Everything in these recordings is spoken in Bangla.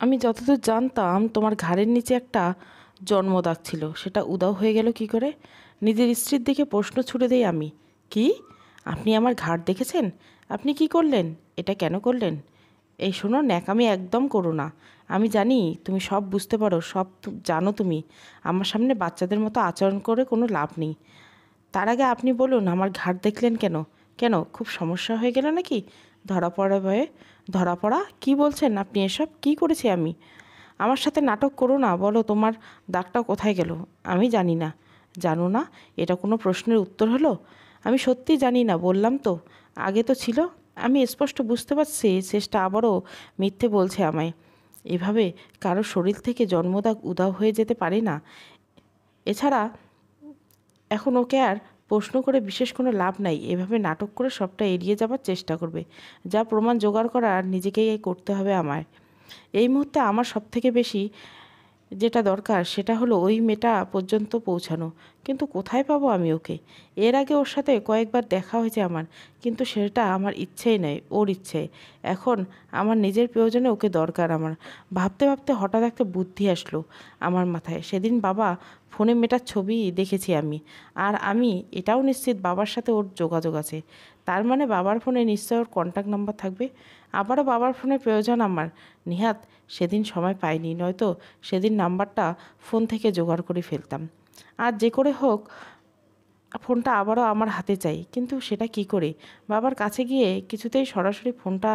আমি যতদূর জানতাম তোমার ঘাড়ের নিচে একটা জন্মদাগ ছিল, সেটা উধাও হয়ে গেল কি করে? নিজের স্ত্রীর দিকে প্রশ্ন ছুড়ে দেই আমি। কি? আপনি আমার ঘাড় দেখেছেন? আপনি কি করলেন? এটা কেন করলেন? এই শোনো, ন্যাকামি একদম করো না। আমি জানি তুমি সব বুঝতে পারো, সব জানো তুমি। আমার সামনে বাচ্চাদের মতো আচরণ করে কোনো লাভ নেই। তার আগে আপনি বলুন, আমার ঘাড় দেখলেন কেন? কেন, খুব সমস্যা হয়ে গেল নাকি? ধরা পড়া ভয়ে? ধরা পড়া কী বলছেন আপনি? এসব কী করেছি আমি? আমার সাথে নাটক করো না, বলো তোমার দাগটা কোথায় গেল? আমি জানি না। জানো না? এটা কোনো প্রশ্নের উত্তর হলো? আমি সত্যিই জানি না, বললাম তো। আগে তো ছিল। আমি স্পষ্ট বুঝতে পারছি শেষটা আবারও মিথ্যে বলছে আমায়। এভাবে কারো শরীর থেকে জন্মদাগ উধাও হয়ে যেতে পারে না। এছাড়া এখন ওকে আর প্রশ্ন করে বিশেষ কোনো লাভ নাই। এভাবে নাটক করে সবটা এড়িয়ে যাবার চেষ্টা করবে। যা প্রমাণ জোগাড় করার নিজেকেই করতে হবে আমায়। এই মুহূর্তে আমার সবথেকে বেশি যেটা দরকার সেটা হলো ওই মেয়েটা পর্যন্ত পৌঁছানো। কিন্তু কোথায় পাবো আমি ওকে? এর আগে ওর সাথে কয়েকবার দেখা হয়েছে আমার, কিন্তু সেটা আমার ইচ্ছেই নয়, ওর ইচ্ছে। এখন আমার নিজের প্রয়োজনে ওকে দরকার আমার। ভাবতে ভাবতে হঠাৎ একটা বুদ্ধি আসলো আমার মাথায়। সেদিন বাবা ফোনে মেয়েটার ছবি দেখেছি আমি, আর আমি এটাও নিশ্চিত বাবার সাথে ওর যোগাযোগ আছে। তার মানে বাবার ফোনে নিশ্চয় ওর কন্ট্যাক্ট নাম্বার থাকবে। আবারও বাবার ফোনের প্রয়োজন আমার। নিহাত সেদিন সময় পাইনি, নয়তো সেদিন নাম্বারটা ফোন থেকে জোগাড় করে ফেলতাম। আর যে করে হোক ফোনটা আবারও আমার হাতে চাই, কিন্তু সেটা কি করে? বাবার কাছে গিয়ে কিছুতেই সরাসরি ফোনটা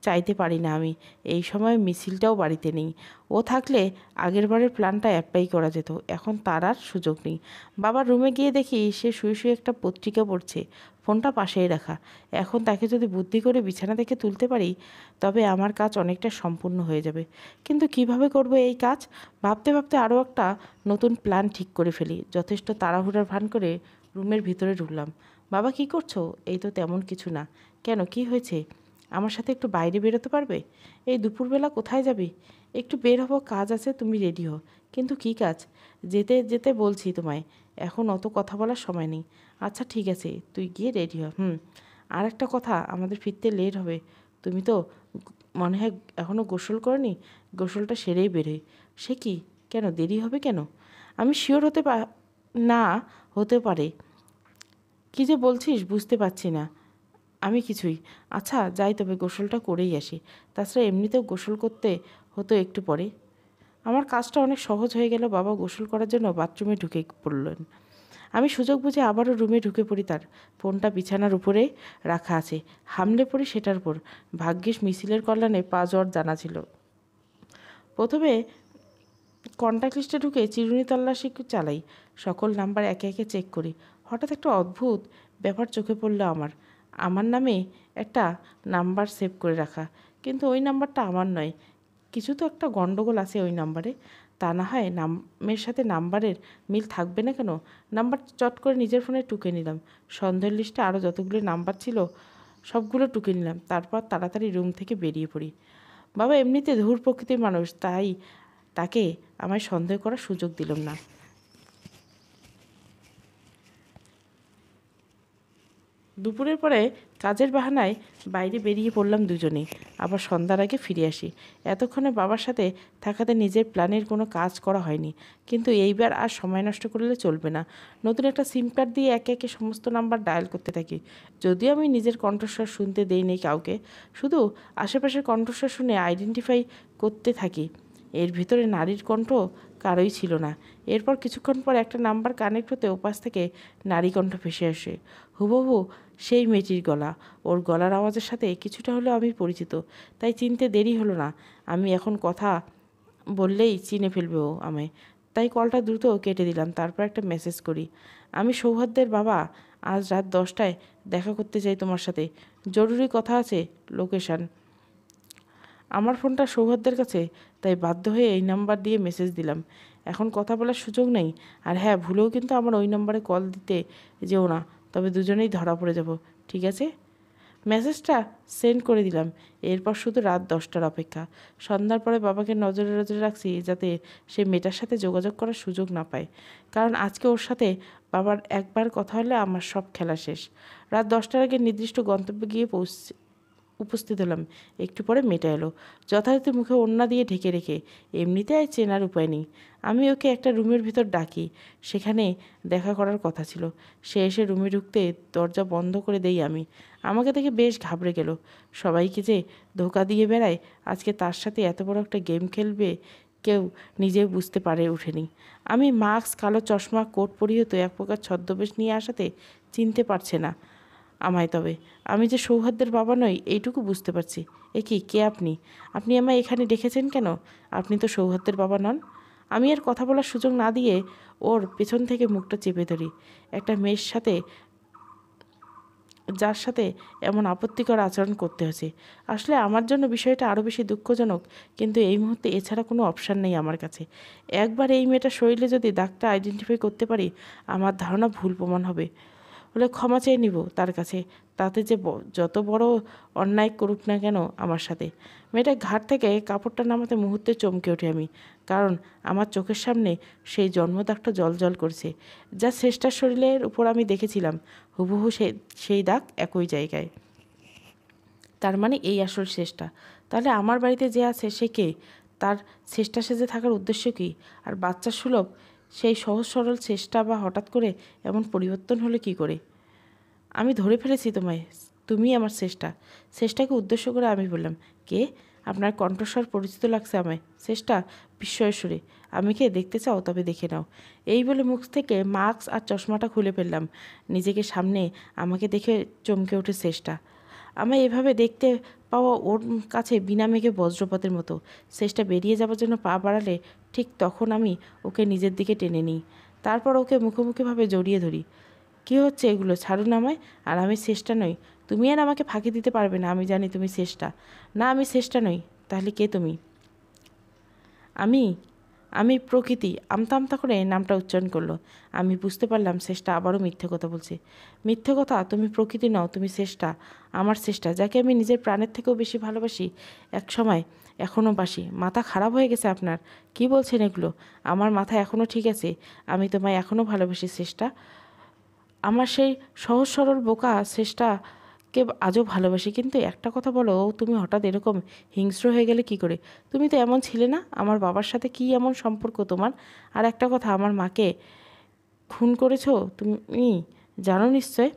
চাইতে পারি না আমি। এই সময় মিছিলটাও বাড়িতে নেই। ও থাকলে আগেরবারের প্ল্যানটা অ্যাপ্লাই করা যেত। এখন তার আর সুযোগ নেই। বাবার রুমে গিয়ে দেখি সে শুয়ে শুয়ে একটা পত্রিকা পড়ছে, ফোনটা পাশেই রাখা। এখন তাকে যদি বুদ্ধি করে বিছানা থেকে তুলতে পারি, তবে আমার কাজ অনেকটা সম্পূর্ণ হয়ে যাবে। কিন্তু কিভাবে করব এই কাজ? ভাবতে ভাবতে আরও একটা নতুন প্ল্যান ঠিক করে ফেলি। যথেষ্ট তাড়াহুড়ার ভান করে রুমের ভিতরে ঢুকলাম। বাবা, কি করছো? এই তো তেমন কিছু না। কেন, কি হয়েছে? আমার সাথে একটু বাইরে বেরোতে পারবে? এই দুপুরবেলা কোথায় যাবি? একটু বের হবো, কাজ আছে, তুমি রেডি হও। কিন্তু কী কাজ? যেতে যেতে বলছি তোমায়, এখন অত কথা বলার সময় নেই। আচ্ছা ঠিক আছে, তুই গিয়ে রেডি হ। আর একটা কথা, আমাদের ফিরতে লেট হবে। তুমি তো মনে হয় এখনও গোসল করনি। গোসলটা সেরেই বেরোই। সে কি? কেন দেরি হবে কেন? আমি শিওর না হতে পারে। কী যে বলছিস বুঝতে পারছি না আমি কিছুই। আচ্ছা যাই, তবে গোসলটা করেই আসি। তাছাড়া এমনিতেও গোসল করতে হতো একটু পরে। আমার কাজটা অনেক সহজ হয়ে গেল। বাবা গোসল করার জন্য বাথরুমে ঢুকে পড়লেন। আমি সুযোগ বুঝে আবারও রুমে ঢুকে পড়ি। তার ফোনটা বিছানার উপরে রাখা আছে। হামলে পড়ি সেটার উপর। ভাগ্যিস মিছিলের কল্যাণে পা জ্বর জানা ছিল। প্রথমে কন্ট্যাক্ট লিস্টে ঢুকে চিরুনি তল্লাশি চালাই। সকল নাম্বার একে একে চেক করি। হঠাৎ একটা অদ্ভুত ব্যাপার চোখে পড়লো আমার। আমার নামে একটা নাম্বার সেভ করে রাখা, কিন্তু ওই নাম্বারটা আমার নয়। কিছু তো একটা গণ্ডগোল আছে ওই নাম্বারে। তা না হয় নামের সাথে নাম্বারের মিল থাকবে না কেন? নাম্বার চট করে নিজের ফোনে টুকে নিলাম। সন্দেহের লিস্টে আরও যতগুলো নাম্বার ছিল সবগুলো টুকে নিলাম। তারপর তাড়াতাড়ি রুম থেকে বেরিয়ে পড়ি। বাবা এমনিতে ধূর প্রকৃতির মানুষ, তাই তাকে আমায় সন্দেহ করার সুযোগ দিলাম না। দুপুরের পরে কাজের বাহানায় বাইরে বেরিয়ে পড়লাম দুজনেই। আবার সন্ধ্যার আগে ফিরে আসি। এতক্ষণে বাবার সাথে থাকাতে নিজের প্ল্যানের কোনো কাজ করা হয়নি। কিন্তু এইবার আর সময় নষ্ট করলে চলবে না। নতুন একটা সিম কার্ড দিয়ে একে একে সমস্ত নাম্বার ডায়াল করতে থাকি। যদিও আমি নিজের কণ্ঠস্বর শুনতে দেইনি কাউকে, শুধু আশেপাশের কণ্ঠস্বর শুনে আইডেন্টিফাই করতে থাকি। এর ভিতরে নারীর কণ্ঠ কারোই ছিল না। এরপর কিছুক্ষণ পর একটা নাম্বার কানেক্ট হতে ওপাশ থেকে নারী কণ্ঠ ভেসে আসে। হুবহু সেই মেয়েটির গলা। ওর গলার আওয়াজের সাথে কিছুটা হলেও আমি পরিচিত, তাই চিনতে দেরি হলো না। আমি এখন কথা বললেই চিনে ফেলবে ও আমায়। তাই কলটা দ্রুত কেটে দিলাম। তারপর একটা মেসেজ করি। আমি সৌহার্দ্যের বাবা। আজ রাত 10টায় দেখা করতে চাই তোমার সাথে। জরুরি কথা আছে। লোকেশান। আমার ফোনটা সৌহার্দ্যের কাছে, তাই বাধ্য হয়ে এই নাম্বার দিয়ে মেসেজ দিলাম। এখন কথা বলার সুযোগ নেই। আর হ্যাঁ, ভুলেও কিন্তু আমার ওই নাম্বারে কল দিতে যেও না, তবে দুজনেই ধরা পড়ে যাব। ঠিক আছে? মেসেজটা সেন্ড করে দিলাম। এরপর শুধু রাত 10টার অপেক্ষা। সন্ধ্যার পরে বাবাকে নজরে নজরে রাখছি, যাতে সে মেয়েটার সাথে যোগাযোগ করার সুযোগ না পায়। কারণ আজকে ওর সাথে বাবার একবার কথা হলে আমার সব খেলা শেষ। রাত 10টার আগে নির্দিষ্ট গন্তব্যে গিয়ে উপস্থিত হলাম। একটু পরে মেয়েটা এলো, যথারীতি মুখে ওড়না দিয়ে ঢেকে রেখে। এমনিতে আর চেনার উপায় নেই। আমি ওকে একটা রুমের ভিতর ডাকি, সেখানে দেখা করার কথা ছিল। সে এসে রুমে ঢুকতে দরজা বন্ধ করে দেই আমি। আমাকে দেখে বেশ ঘাবড়ে গেল। সবাইকে যে ধোকা দিয়ে বেড়ায়, আজকে তার সাথে এত বড় একটা গেম খেলবে কেউ নিজেও বুঝতে পারে ওঠেনি। আমি মাস্ক, কালো চশমা, কোট পরিয়ে তো এক প্রকার ছদ্মবেশ নিয়ে আসাতে চিনতে পারছে না আমায়। তবে আমি যে সৌহার্দ্যের বাবা নই এইটুকু বুঝতে পারছি। এ কি, কে আপনি? আপনি আমায় এখানে ডেকেছেন কেন? আপনি তো সৌহার্দ্যের বাবা নন। আমি আর কথা বলার সুযোগ না দিয়ে ওর পেছন থেকে মুখটা চেপে ধরি। একটা মেয়ের সাথে, যার সাথে এমন আপত্তিকর আচরণ করতে হয়েছে। আসলে আমার জন্য বিষয়টা আরও বেশি দুঃখজনক, কিন্তু এই মুহূর্তে এছাড়া কোনো অপশান নেই আমার কাছে। একবার এই মেয়েটার শরীরে যদি দাগটা আইডেন্টিফাই করতে পারি, আমার ধারণা ভুল প্রমাণ হবে। হলে ক্ষমা চেয়ে নিব তার কাছে, তাতে যে যত বড় অন্যায় করুক না কেন আমার সাথে। মেয়েটা ঘাট থেকে কাপড়টা নামাতে মুহূর্তে চমকে উঠি আমি, কারণ আমার চোখের সামনে সেই জন্মদাগটা জল করছে, যা শ্রেষ্ঠার শরীরের উপর আমি দেখেছিলাম। হুবহু সেই দাগ একই জায়গায়। তার মানে এই আসল শ্রেষ্ঠা। তাহলে আমার বাড়িতে যে আছে সে কে? তার শ্রেষ্ঠা সেজে থাকার উদ্দেশ্য কী? আর বাচ্চা সুলভ সেই সহজ সরল চেষ্টা বা হঠাৎ করে এমন পরিবর্তন হলো কী করে? আমি ধরে ফেলেছি তোমায়, তুমি আমার চেষ্টা। চেষ্টাকে উদ্দেশ্য করে আমি বললাম, কে? আপনার কণ্ঠস্বর পরিচিত লাগছে আমায়। চেষ্টা বিস্ময়ের সুরে। আমি কে দেখতে চাও? তবে দেখে নাও। এই বলে মুখ থেকে মাস্ক আর চশমাটা খুলে ফেললাম। নিজেকে সামনে আমাকে দেখে চমকে ওঠে চেষ্টা। আমায় এভাবে দেখতে পাওয়া ওর কাছে বিনা মেঘে বজ্রপাতের মতো। চেষ্টা বেরিয়ে যাবার জন্য পা বাড়ালে ঠিক তখন আমি ওকে নিজের দিকে টেনে নিই। তারপর ওকে মুখোমুখিভাবে জড়িয়ে ধরি। কী হচ্ছে এগুলো? ছাড়ুন আমায়। আর আমি চেষ্টা নই। তুমি আর আমাকে ফাঁকি দিতে পারবে না। আমি জানি তুমি চেষ্টা। না, আমি চেষ্টা নই। তাহলে কে তুমি? আমি আমি প্রকৃতি। আমতা আমতা করে নামটা উচ্চারণ করলো। আমি বুঝতে পারলাম চেষ্টা আবারও মিথ্যে কথা বলছে। মিথ্যে কথা? তুমি প্রকৃতি নও, তুমি চেষ্টা। আমার চেষ্টা, যাকে আমি নিজের প্রাণের থেকেও বেশি ভালোবাসি। এক সময়, এখনও বাসি। মাথা খারাপ হয়ে গেছে আপনার? কি বলছেন এগুলো? আমার মাথা এখনও ঠিক আছে। আমি তোমায় এখনও ভালোবাসি চেষ্টা। আমার সেই সহজ সরল বোকা চেষ্টাকে আজও ভালোবাসি। কিন্তু একটা কথা বলো, তুমি হঠাৎ এরকম হিংস্র হয়ে গেলে কি করে? তুমি তো এমন ছিলে না। আমার বাবার সাথে কি এমন সম্পর্ক তোমার? আর একটা কথা, আমার মাকে খুন করেছো তুমি, জানো নিশ্চয়।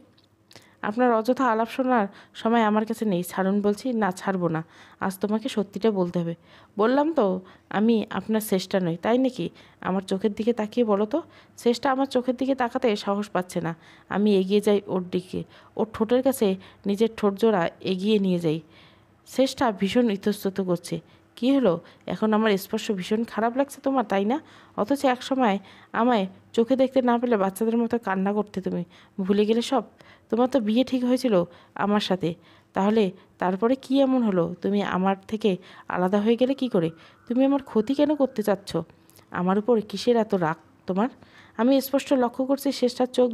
আপনার অযথা আলাপ শোনার সময় আমার কাছে নেই। ছাড়ুন বলছি। না, ছাড়বো না। আজ তোমাকে সত্যিটা বলতে হবে। বললাম তো আমি আপনার চেষ্টা নই, তাই নাকি? আমার চোখের দিকে তাকিয়ে বলো তো। চেষ্টা আমার চোখের দিকে তাকাতে সাহস পাচ্ছে না। আমি এগিয়ে যাই ওর দিকে, ওর ঠোঁটের কাছে নিজের ঠোঁট জোড়া এগিয়ে নিয়ে যাই। চেষ্টা ভীষণ ইতস্তত করছে। কী হলো? এখন আমার স্পর্শ ভীষণ খারাপ লাগছে তোমার, তাই না? অথচ এক সময় আমায় চোখে দেখতে না পেলে বাচ্চাদের মতো কান্না করতে তুমি। ভুলে গেলে সব? তোমার তো বিয়ে ঠিক হয়েছিল আমার সাথে। তাহলে তারপরে কি এমন হলো? তুমি আমার থেকে আলাদা হয়ে গেলে কি করে? তুমি আমার ক্ষতি কেন করতে চাচ্ছ? আমার উপর কিসের এত রাগ তোমার? আমি স্পষ্ট লক্ষ্য করছি শেষটার চোখ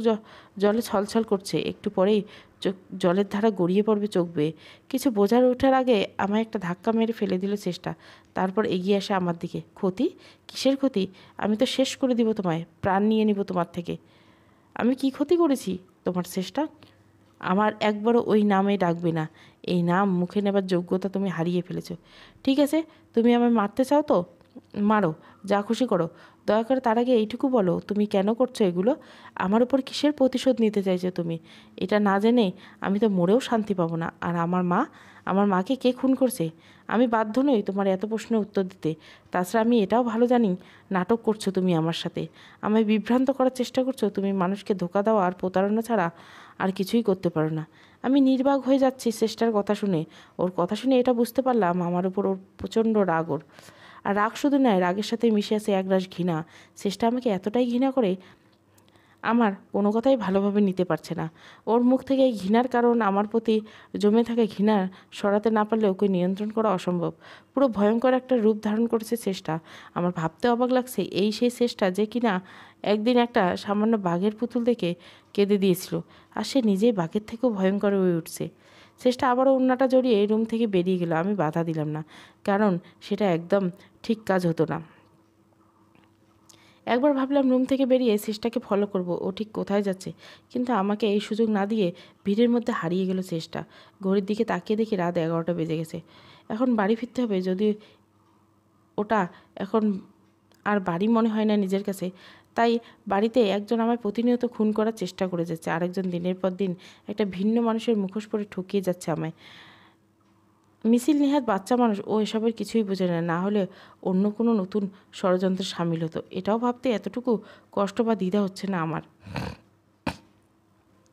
জলে ছলছল করছে। একটু পরেই চোখ জলের ধারা গড়িয়ে পড়বে চোখ বেয়ে। কিছু বোঝার ওঠার আগে আমায় একটা ধাক্কা মেরে ফেলে দিল চেষ্টা। তারপর এগিয়ে আসে আমার দিকে। ক্ষতি? কিসের ক্ষতি? আমি তো শেষ করে দিব তোমায়, প্রাণ নিয়ে নিব তোমার থেকে। আমি কি ক্ষতি করেছি তোমার চেষ্টা? আমার একবারও ওই নামে ডাকবে না। এই নাম মুখে নেবার যোগ্যতা তুমি হারিয়ে ফেলেছো। ঠিক আছে, তুমি আমায় মারতে চাও তো মারো, যা খুশি করো। দয়া করে তার আগে এইটুকু বলো, তুমি কেন করছো এগুলো? আমার উপর কিসের প্রতিশোধ নিতে চাইছো তুমি? এটা না জেনে আমি তো মরেও শান্তি পাবো না। আর আমার মাকে কে খুন করছে? আমি বাধ্য নই তোমার এত প্রশ্নের উত্তর দিতে। তাছাড়া আমি এটাও ভালো জানি নাটক করছো তুমি আমার সাথে। আমায় বিভ্রান্ত করার চেষ্টা করছো। তুমি মানুষকে ধোকা দেওয়া আর প্রতারণা ছাড়া আর কিছুই করতে পারো না। আমি নির্বাক হয়ে যাচ্ছি চেষ্টার কথা শুনে। ওর কথা শুনে এটা বুঝতে পারলাম আমার উপর ওর প্রচণ্ড রাগ। ওর আর রাগ শুধু নয়, রাগের সাথে মিশে আছে একরাশ ঘৃণা। চেষ্টা আমাকে এতটাই ঘৃণা করে, আমার কোনো কথাই ভালোভাবে নিতে পারছে না। ওর মুখ থেকে এই ঘৃণার কারণ আমার প্রতি জমে থাকা ঘৃণা সরাতে না পারলে ওকে নিয়ন্ত্রণ করা অসম্ভব। পুরো ভয়ঙ্কর একটা রূপ ধারণ করেছে চেষ্টা। আমার ভাবতে অবাক লাগছে, এই সেই চেষ্টা যে কিনা একদিন একটা সামান্য বাঘের পুতুল দেখে কেঁদে দিয়েছিল, আর সে নিজেই বাঘের থেকেও ভয়ঙ্কর হয়ে উঠছে। চেষ্টা আবারও ওড়নাটা জড়িয়ে রুম থেকে বেরিয়ে গেল। আমি বাধা দিলাম না, কারণ সেটা একদম ঠিক কাজ হতো না। একবার ভাবলাম রুম থেকে বেরিয়ে চেষ্টাকে ফলো করব, ও ঠিক কোথায় যাচ্ছে, কিন্তু আমাকে এই সুযোগ না দিয়ে ভিড়ের মধ্যে হারিয়ে গেল চেষ্টা। ঘড়ির দিকে তাকিয়ে দেখি রাত 11টা বেজে গেছে। এখন বাড়ি ফিরতে হবে। যদি ওটা এখন আর বাড়ি মনে হয় না নিজের কাছে। তাই বাড়িতে একজন আমায় প্রতিনিয়ত খুন করার চেষ্টা করে যাচ্ছে, আরেকজন দিনের পর দিন একটা ভিন্ন মানুষের মুখোশ পরে ঠকিয়ে যাচ্ছে আমায়। মিছিল নেহাত বাচ্চা মানুষ, ও এসবের কিছুই বোঝে না, না হলে অন্য কোনো নতুন ষড়যন্ত্রে সামিল হতো। এটাও ভাবতে এতটুকু কষ্ট বা দ্বিধা হচ্ছে না আমার।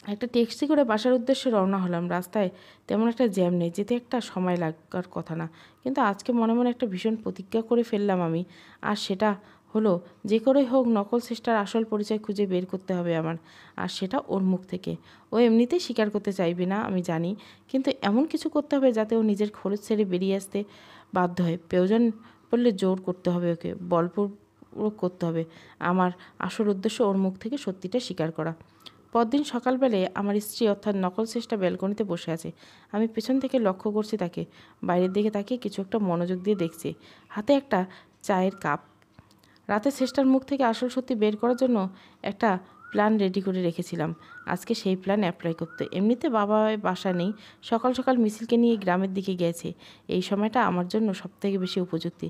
একটা ট্যাক্সি করে বাসার উদ্দেশ্যে রওনা হলাম। রাস্তায় তেমন একটা জ্যাম নেই, যেতে একটা সময় লাগার কথা না, কিন্তু আজকে মনে মনে একটা ভীষণ প্রতিজ্ঞা করে ফেললাম আমি। আর সেটা হলো, যে করেই হোক নকল চেষ্টার আসল পরিচয় খুঁজে বের করতে হবে আমার, আর সেটা ওর মুখ থেকে। ও এমনিতেই স্বীকার করতে চাইবে না আমি জানি, কিন্তু এমন কিছু করতে হবে যাতে ও নিজের খরচ ছেড়ে বেরিয়ে আসতে বাধ্য হয়। প্রয়োজন পড়লে জোর করতে হবে, ওকে বলপূর্বক করতে হবে। আমার আসল উদ্দেশ্য ওর মুখ থেকে সত্যিটা স্বীকার করা। পরদিন সকালবেলায় আমার স্ত্রী অর্থাৎ নকল চেষ্টা ব্যালকনিতে বসে আছে। আমি পেছন থেকে লক্ষ্য করছি তাকে। বাইরের দিকে তাকিয়ে কিছু একটা মনোযোগ দিয়ে দেখছি, হাতে একটা চায়ের কাপ। রাতে চেষ্টার মুখ থেকে আসল সত্যি বের করার জন্য একটা প্ল্যান রেডি করে রেখেছিলাম। আজকে সেই প্ল্যান অ্যাপ্লাই করতে। এমনিতে বাবা বাসা নেই, সকাল সকাল মিছিলকে নিয়ে গ্রামের দিকে গেছে। এই সময়টা আমার জন্য সবথেকে বেশি উপযুক্ত।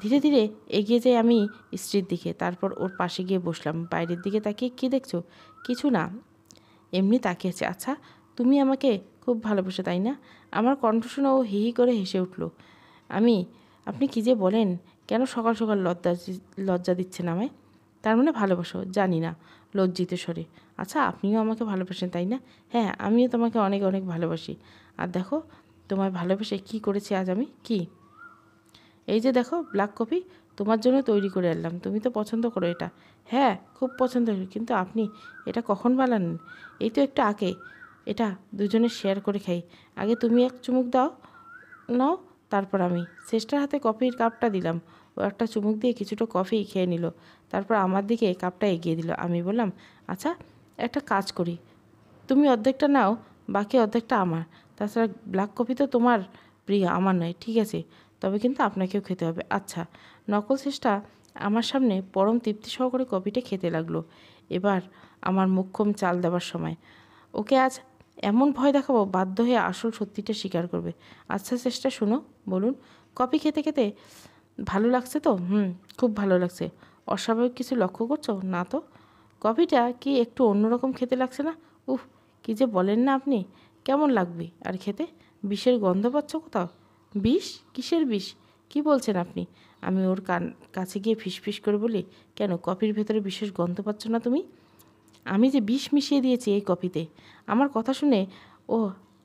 ধীরে ধীরে এগিয়ে যাই আমি স্ত্রীর দিকে, তারপর ওর পাশে গিয়ে বসলাম। বাইরের দিকে তাকিয়ে কী দেখছো? কিছু না, এমনি তাকিয়েছে। আচ্ছা, তুমি আমাকে খুব ভালোবাসো তাই না? আমার কণ্ঠ শুনে ও হি হি করে হেসে উঠল। আমি আপনি কী যে বলেন, কেন সকাল সকাল লজ্জা দিচ্ছেন আমায়? তার মানে ভালোবাসো? জানি না, লজ্জিত স্বরে। আচ্ছা, আপনিও আমাকে ভালোবাসেন তাই না? হ্যাঁ, আমিও তোমাকে অনেক অনেক ভালোবাসি। আর দেখো, তোমায় ভালোবেসে কী করেছি আজ আমি। কি? এই যে দেখো, ব্ল্যাক কফি তোমার জন্য তৈরি করে আনলাম। তুমি তো পছন্দ করো এটা। হ্যাঁ, খুব পছন্দ করি, কিন্তু আপনি এটা কখন বানালেন? এই তো একটু আগে। এটা দুজনে শেয়ার করে খাই। আগে তুমি এক চুমুক নাও, তারপর আমি। চেষ্টার হাতে কফির কাপটা দিলাম। ও একটা চুমুক দিয়ে কিছুটা কফি খেয়ে নিল, তারপর আমার দিকে কাপটা এগিয়ে দিল। আমি বললাম, আচ্ছা, একটা কাজ করি, তুমি অর্ধেকটা নাও, বাকি অর্ধেকটা আমার। তাছাড়া ব্ল্যাক কফি তো তোমার প্রিয়, আমার নয়। ঠিক আছে, তবে কিন্তু আপনাকেও খেতে হবে। আচ্ছা। নকল চেষ্টা আমার সামনে পরম তৃপ্তি সহকারে কফিটা খেতে লাগলো। এবার আমার মোক্ষম চাল দেওয়ার সময়। ওকে আজ এমন ভয় দেখাবো, বাধ্য হয়ে আসল সত্যিটা স্বীকার করবে। আচ্ছা চেষ্টা, শুনো, বলুন, কফি খেতে খেতে ভালো লাগছে তো? খুব ভালো লাগছে। অস্বাভাবিক কিছু লক্ষ্য করছো না তো? কফিটা কি একটু অন্যরকম খেতে লাগছে না? উফ, কী যে বলেন না আপনি! কেমন লাগবে আর খেতে? বিষের গন্ধ পাচ্ছ কোথাও? বিষ? কিসের বিষ? কি বলছেন আপনি? আমি ওর কাছে গিয়ে ফিসফিস করে বলি, কেন, কফির ভেতরে বিশেষ গন্ধ পাচ্ছ না তুমি? আমি যে বিষ মিশিয়ে দিয়েছি এই কফিতে। আমার কথা শুনে ও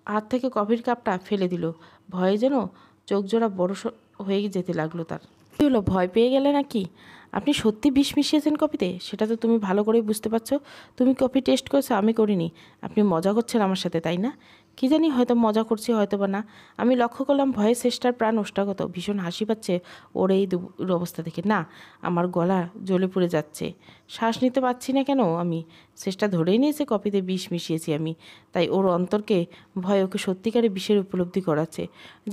হাত থেকে কফির কাপটা ফেলে দিল। ভয়ে যেন চোখ জোড়া বড় হয়ে যেতে লাগলো তার। কী হলো, ভয় পেয়ে গেলে নাকি? আপনি সত্যি বিষ মিশিয়েছেন কফিতে? সেটা তো তুমি ভালো করেই বুঝতে পারছো। তুমি কফি টেস্ট করেছো, আমি করিনি। আপনি মজা করছেন আমার সাথে তাই না? কী জানি, হয়তো মজা করছি, হয়তো বা না। আমি লক্ষ্য করলাম ভয়ে চেষ্টার প্রাণ ওষ্ঠাগত। ভীষণ হাসি পাচ্ছে ওর এই অবস্থা দেখে। না, আমার গলা জ্বলে পুড়ে যাচ্ছে, শ্বাস নিতে পারছি না। কেন? আমি চেষ্টা ধরেই নিয়েছে কফিতে বিষ মিশিয়েছি আমি। তাই ওর অন্তরকে ভয় ওকে সত্যিকারে বিষের উপলব্ধি করাচ্ছে,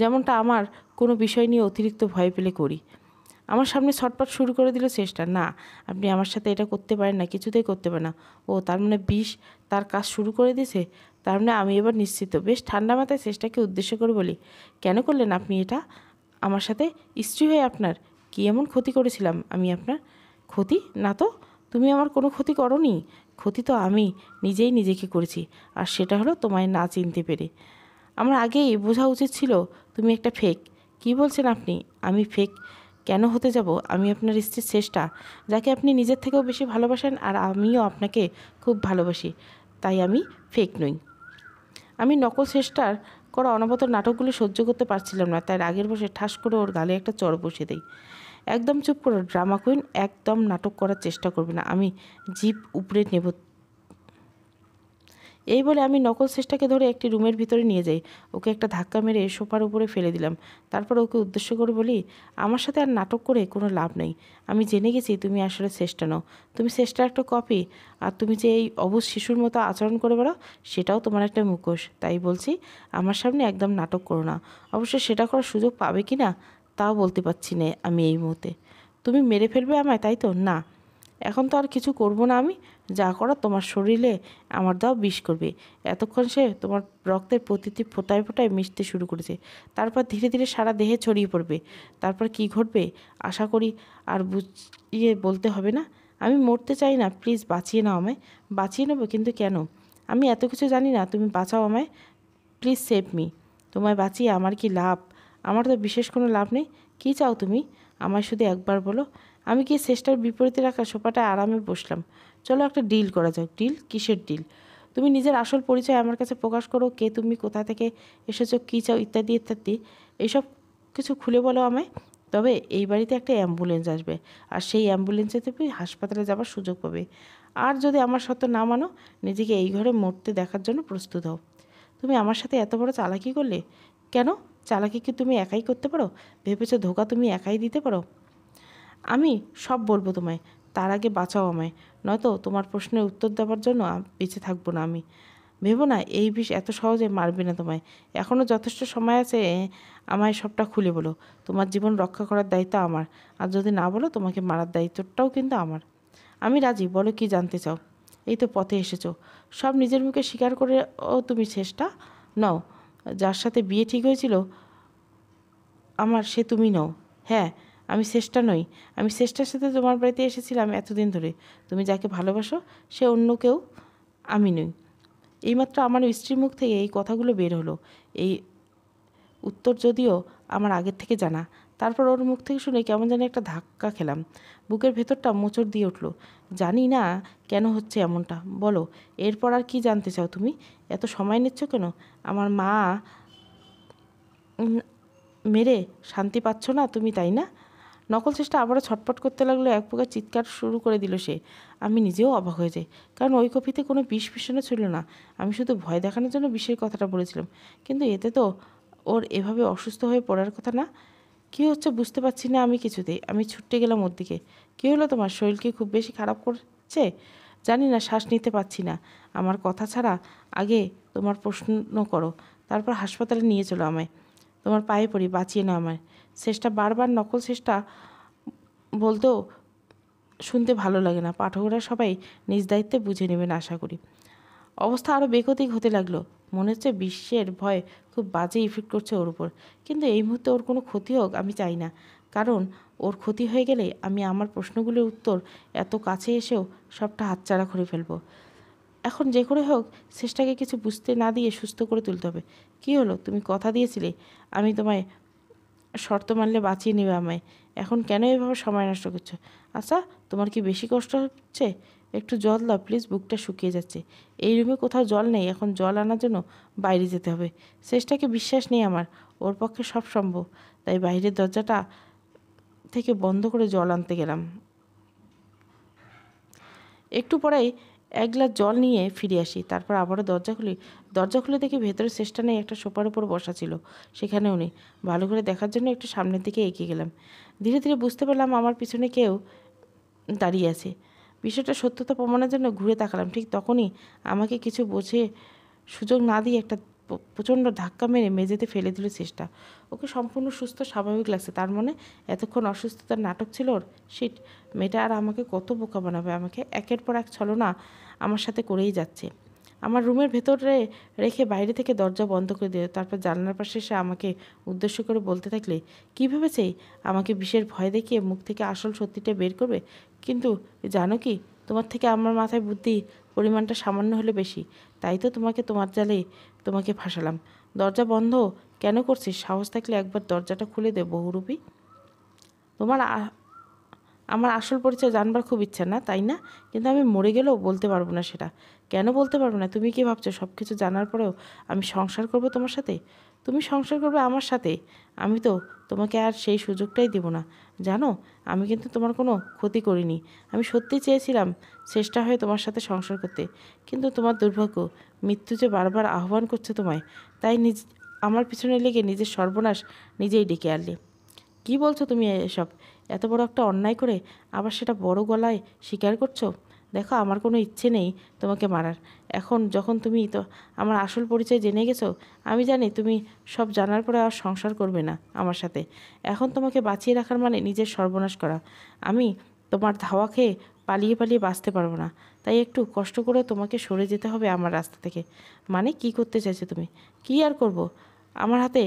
যেমনটা আমার কোনো বিষয় নিয়ে অতিরিক্ত ভয় পেলে করি। আমার সামনে ছটপট শুরু করে দিল চেষ্টা। না, আপনি আমার সাথে এটা করতে পারেন না, কিছুতেই করতে পারেন না। ও তার মানে বিষ তার কাজ শুরু করে দিয়েছে। তার মানে আমি এবার নিশ্চিত। বেশ ঠান্ডা মাথায় চেষ্টাকে উদ্দেশ্য করে বলি, কেন করলেন আপনি এটা আমার সাথে? স্ত্রী হয়ে আপনার কী এমন ক্ষতি করেছিলাম আমি আপনার? ক্ষতি না তো, তুমি আমার কোনো ক্ষতি করোনি। ক্ষতি তো আমি নিজেই নিজেকে করেছি, আর সেটা হলো তোমায় না চিনতে পেরে। আমার আগেই বোঝা উচিত ছিল তুমি একটা ফেক। কি বলছেন আপনি? আমি ফেক কেন হতে যাব? আমি আপনার স্ত্রীর চেষ্টা, যাকে আপনি নিজের থেকেও বেশি ভালোবাসেন, আর আমিও আপনাকে খুব ভালোবাসি। তাই আমি ফেক নই। আমি নকল চেষ্টার করা অনবরত নাটকগুলো সহ্য করতে পারছিলাম না, তাই রাগের বসে ঠাস করে ওর গালে একটা চড় বসিয়ে দেই। একদম চুপ করো ড্রামা কুইন, একদম নাটক করার চেষ্টা করবে না, আমি জিভ উপড়ে নেব। এই বলে আমি নকল চেষ্টাকে ধরে একটি রুমের ভিতরে নিয়ে যাই। ওকে একটা ধাক্কা মেরে সোফার উপরে ফেলে দিলাম। তারপর ওকে উদ্দেশ্য করে বলি, আমার সাথে আর নাটক করে কোনো লাভ নেই। আমি জেনে গেছি তুমি আসলে চেষ্টা নও, তুমি চেষ্টার একটা কপি। আর তুমি যে এই অবুঝ শিশুর মতো আচরণ করে বেড়াও, সেটাও তোমার একটা মুখোশ। তাই বলছি, আমার সামনে একদম নাটক করো না। অবশ্য সেটা করার সুযোগ পাবে কি না তাও বলতে পারছি না আমি এই মুহূর্তে। তুমি মেরে ফেলবে আমায়, তাই তো? না, এখন তো আর কিছু করব না আমি, যা করার তোমার শরীরে আমার দাও বিষ করবে। এতক্ষণ সে তোমার রক্তের প্রতিটি ফোঁটায় ফোঁটায় মিশতে শুরু করেছে, তারপর ধীরে ধীরে সারা দেহে ছড়িয়ে পড়বে। তারপর কি ঘটবে আশা করি আর বুঝিয়ে বলতে হবে না। আমি মরতে চাই না, প্লিজ বাঁচিয়ে নাও আমায়। বাঁচিয়ে নেবো, কিন্তু কেন? আমি এত কিছু জানি না, তুমি বাঁচাও আমায়, প্লিজ সেভ মি। তোমায় বাঁচিয়ে আমার কি লাভ? আমার তো বিশেষ কোনো লাভ নেই। কী চাও তুমি আমায়, শুধু একবার বলো। আমি কি চেষ্টার বিপরীতে রাখা সোফাটায় আরামে বসলাম। চলো একটা ডিল করা যাক। ডিল? কিসের ডিল? তুমি নিজের আসল পরিচয় আমার কাছে প্রকাশ করো, কে তুমি, কোথা থেকে এসেছো, কী চাও, ইত্যাদি ইত্যাদি। এইসব কিছু খুলে বলো আমায়। তবে এই বাড়িতে একটা অ্যাম্বুলেন্স আসবে, আর সেই অ্যাম্বুলেন্সে তুমি হাসপাতালে যাবার সুযোগ পাবে। আর যদি আমার শর্ত না মানো, নিজেকে এই ঘরে মরতে দেখার জন্য প্রস্তুত হও। তুমি আমার সাথে এত বড় চালাকি করলে কেন? চালাকি কি তুমি একাই করতে পারো? ভেবেছো ধোকা তুমি একাই দিতে পারো? আমি সব বলবো তোমায়, তার আগে বাঁচাও আমায়, নয়তো তোমার প্রশ্নের উত্তর দেওয়ার জন্য বেঁচে থাকবো না আমি। ভেবো না এই বিষ এত সহজে মারবে না তোমায়। এখনও যথেষ্ট সময় আছে, আমায় সবটা খুলে বলো। তোমার জীবন রক্ষা করার দায়িত্ব আমার, আর যদি না বলো তোমাকে মারার দায়িত্বটাও কিন্তু আমার। আমি রাজি, বলো কি জানতে চাও। এই তো পথে এসেছো, সব নিজের মুখে স্বীকার করে। ও তুমি চেষ্টা নও, যার সাথে বিয়ে ঠিক হয়েছিল আমার, সে তুমি নও। হ্যাঁ, আমি চেষ্টা নই। আমি চেষ্টার সাথে তোমার বাড়িতে এসেছিলাম এতদিন ধরে। তুমি যাকে ভালোবাসো সে অন্য কেউ, আমি নই। এইমাত্র আমার স্ত্রীর মুখ থেকে এই কথাগুলো বের হলো। এই উত্তর যদিও আমার আগের থেকে জানা, তারপর ওর মুখ থেকে শুনে কেমন যেন একটা ধাক্কা খেলাম। বুকের ভেতরটা মোচড় দিয়ে উঠল। জানি না কেন হচ্ছে এমনটা। বলো, এরপর আর কি জানতে চাও তুমি? এত সময় নিচ্ছ কেন? আমার মা মেরে শান্তি পাচ্ছ না তুমি, তাই না? নকল চেষ্টা আবারও ছটপট করতে লাগলো, এক প্রকার চিৎকার শুরু করে দিল সে। আমি নিজেও অবাক হয়ে যাই, কারণ ওই কপিতে কোনো বিষ মিশানো ছিল না। আমি শুধু ভয় দেখানোর জন্য বিষের কথাটা বলেছিলাম, কিন্তু এতে তো ওর এভাবে অসুস্থ হয়ে পড়ার কথা না। কী হচ্ছে বুঝতে পারছি না আমি কিছুতেই। আমি ছুটতে গেলাম ওর দিকে। কী হলো তোমার? শরীর কি খুব বেশি খারাপ করছে? জানি না, শ্বাস নিতে পারছি না। আমার কথা ছাড়া আগে তোমার প্রশ্ন করো, তারপর হাসপাতালে নিয়ে চলো আমায়। তোমার পায়ে পড়ি, বাঁচিয়ে নাও আমায়। চেষ্টা বারবার নকল চেষ্টা বলতেও শুনতে ভালো লাগে না। পাঠকরা সবাই নিজ দায়িত্বে বুঝে নেবেন আশা করি। অবস্থা আরও বেগতিক হতে লাগলো। মনে হচ্ছে বিশ্বের ভয় খুব বাজে ইফেক্ট করছে ওর উপর। কিন্তু এই মুহূর্তে ওর কোনো ক্ষতি হোক আমি চাই না, কারণ ওর ক্ষতি হয়ে গেলে আমি আমার প্রশ্নগুলোর উত্তর এত কাছে এসেও সবটা হাতছাড়া করে ফেলবো। এখন যে করে হোক চেষ্টাকে কিছু বুঝতে না দিয়ে সুস্থ করে তুলতে হবে। কী হলো? তুমি কথা দিয়েছিলে আমি তোমায় শর্ত মানলে বাঁচিয়ে নেবে আমায়। এখন কেন এভাবে সময় নষ্ট করছো? আচ্ছা, তোমার কি বেশি কষ্ট হচ্ছে? একটু জল দাও প্লিজ, বুকটা শুকিয়ে যাচ্ছে। এই রুমে কোথাও জল নেই, এখন জল আনার জন্য বাইরে যেতে হবে। চেষ্টাকে বিশ্বাস নেই আমার, ওর পক্ষে সব সম্ভব। তাই বাইরের দরজাটা থেকে বন্ধ করে জল আনতে গেলাম। একটু পরেই এক গ্লাস জল নিয়ে ফিরে আসি। তারপর আবারও দরজা খুলে দেখি ভেতরে চেষ্টা নেই, একটা সোফার উপর বসা ছিল, সেখানেও নেই। ভালো করে দেখার জন্য একটু সামনের দিকে এগিয়ে গেলাম। ধীরে ধীরে বুঝতে পারলাম আমার পিছনে কেউ দাঁড়িয়ে আছে। বিষয়টা সত্যতা প্রমাণের জন্য ঘুরে তাকালাম। ঠিক তখনই আমাকে কিছু বোঝে সুযোগ না দিয়ে একটা প্রচণ্ড ধাক্কা মেরে মেঝেতে ফেলে দিল চেষ্টা। ওকে সম্পূর্ণ সুস্থ স্বাভাবিক লাগছে, তার মনে এতক্ষণ অসুস্থতার নাটক ছিল ওর। শিট, মেয়েটা আর আমাকে কত বোকা বানাবে। আমাকে একের পর এক ছলনা আমার সাথে করেই যাচ্ছে। আমার রুমের ভেতরে রেখে বাইরে থেকে দরজা বন্ধ করে দিল। তারপর জানলার পাশে এসে আমাকে উদ্দেশ্য করে বলতে থাকলে, কী ভেবেছে আমাকে বিষের ভয় দেখিয়ে মুখ থেকে আসল সত্যিটা বের করবে? কিন্তু জানো কি, তোমার থেকে আমার মাথায় বুদ্ধি পরিমাণটা সামান্য হলে বেশি। তাই তো তোমার জালে তোমাকে ফাঁসালাম। দরজা বন্ধ কেন করছিস? সাহস থাকলে একবার দরজাটা খুলে দে বহুরূপী। তোমার আমার আসল পরিচয় জানবার খুব ইচ্ছা না, তাই না? কিন্তু আমি মরে গেলেও বলতে পারবো না সেটা। কেন বলতে পারবো না? তুমি কি ভাবছো সব কিছু জানার পরেও আমি সংসার করবো তোমার সাথে? তুমি সংসার করবে আমার সাথে? আমি তো তোমাকে আর সেই সুযোগটাই দেব না। জানো, আমি কিন্তু তোমার কোনো ক্ষতি করিনি। আমি সত্যি চেয়েছিলাম চেষ্টা হয়ে তোমার সাথে সংসার করতে, কিন্তু তোমার দুর্ভাগ্য, মৃত্যু যে বারবার আহ্বান করছে তোমায়, তাই আমার পিছনে লেগে নিজের সর্বনাশ নিজেই ডেকে আনলে। কী বলছো তুমি এসব? এত বড় একটা অন্যায় করে আবার সেটা বড় গলায় স্বীকার করছো? দেখো, আমার কোনো ইচ্ছে নেই তোমাকে মারার। এখন যখন তুমি তো আমার আসল পরিচয় জেনে গেছো, আমি জানি তুমি সব জানার পরে আর সংসার করবে না আমার সাথে। এখন তোমাকে বাঁচিয়ে রাখার মানে নিজের সর্বনাশ করা। আমি তোমার ধাওয়া খেয়ে পালিয়ে পালিয়ে বাঁচতে পারবো না, তাই একটু কষ্ট করে তোমাকে সরে যেতে হবে আমার রাস্তা থেকে। মানে কি করতে চাইছো তুমি? কি আর করব? আমার হাতে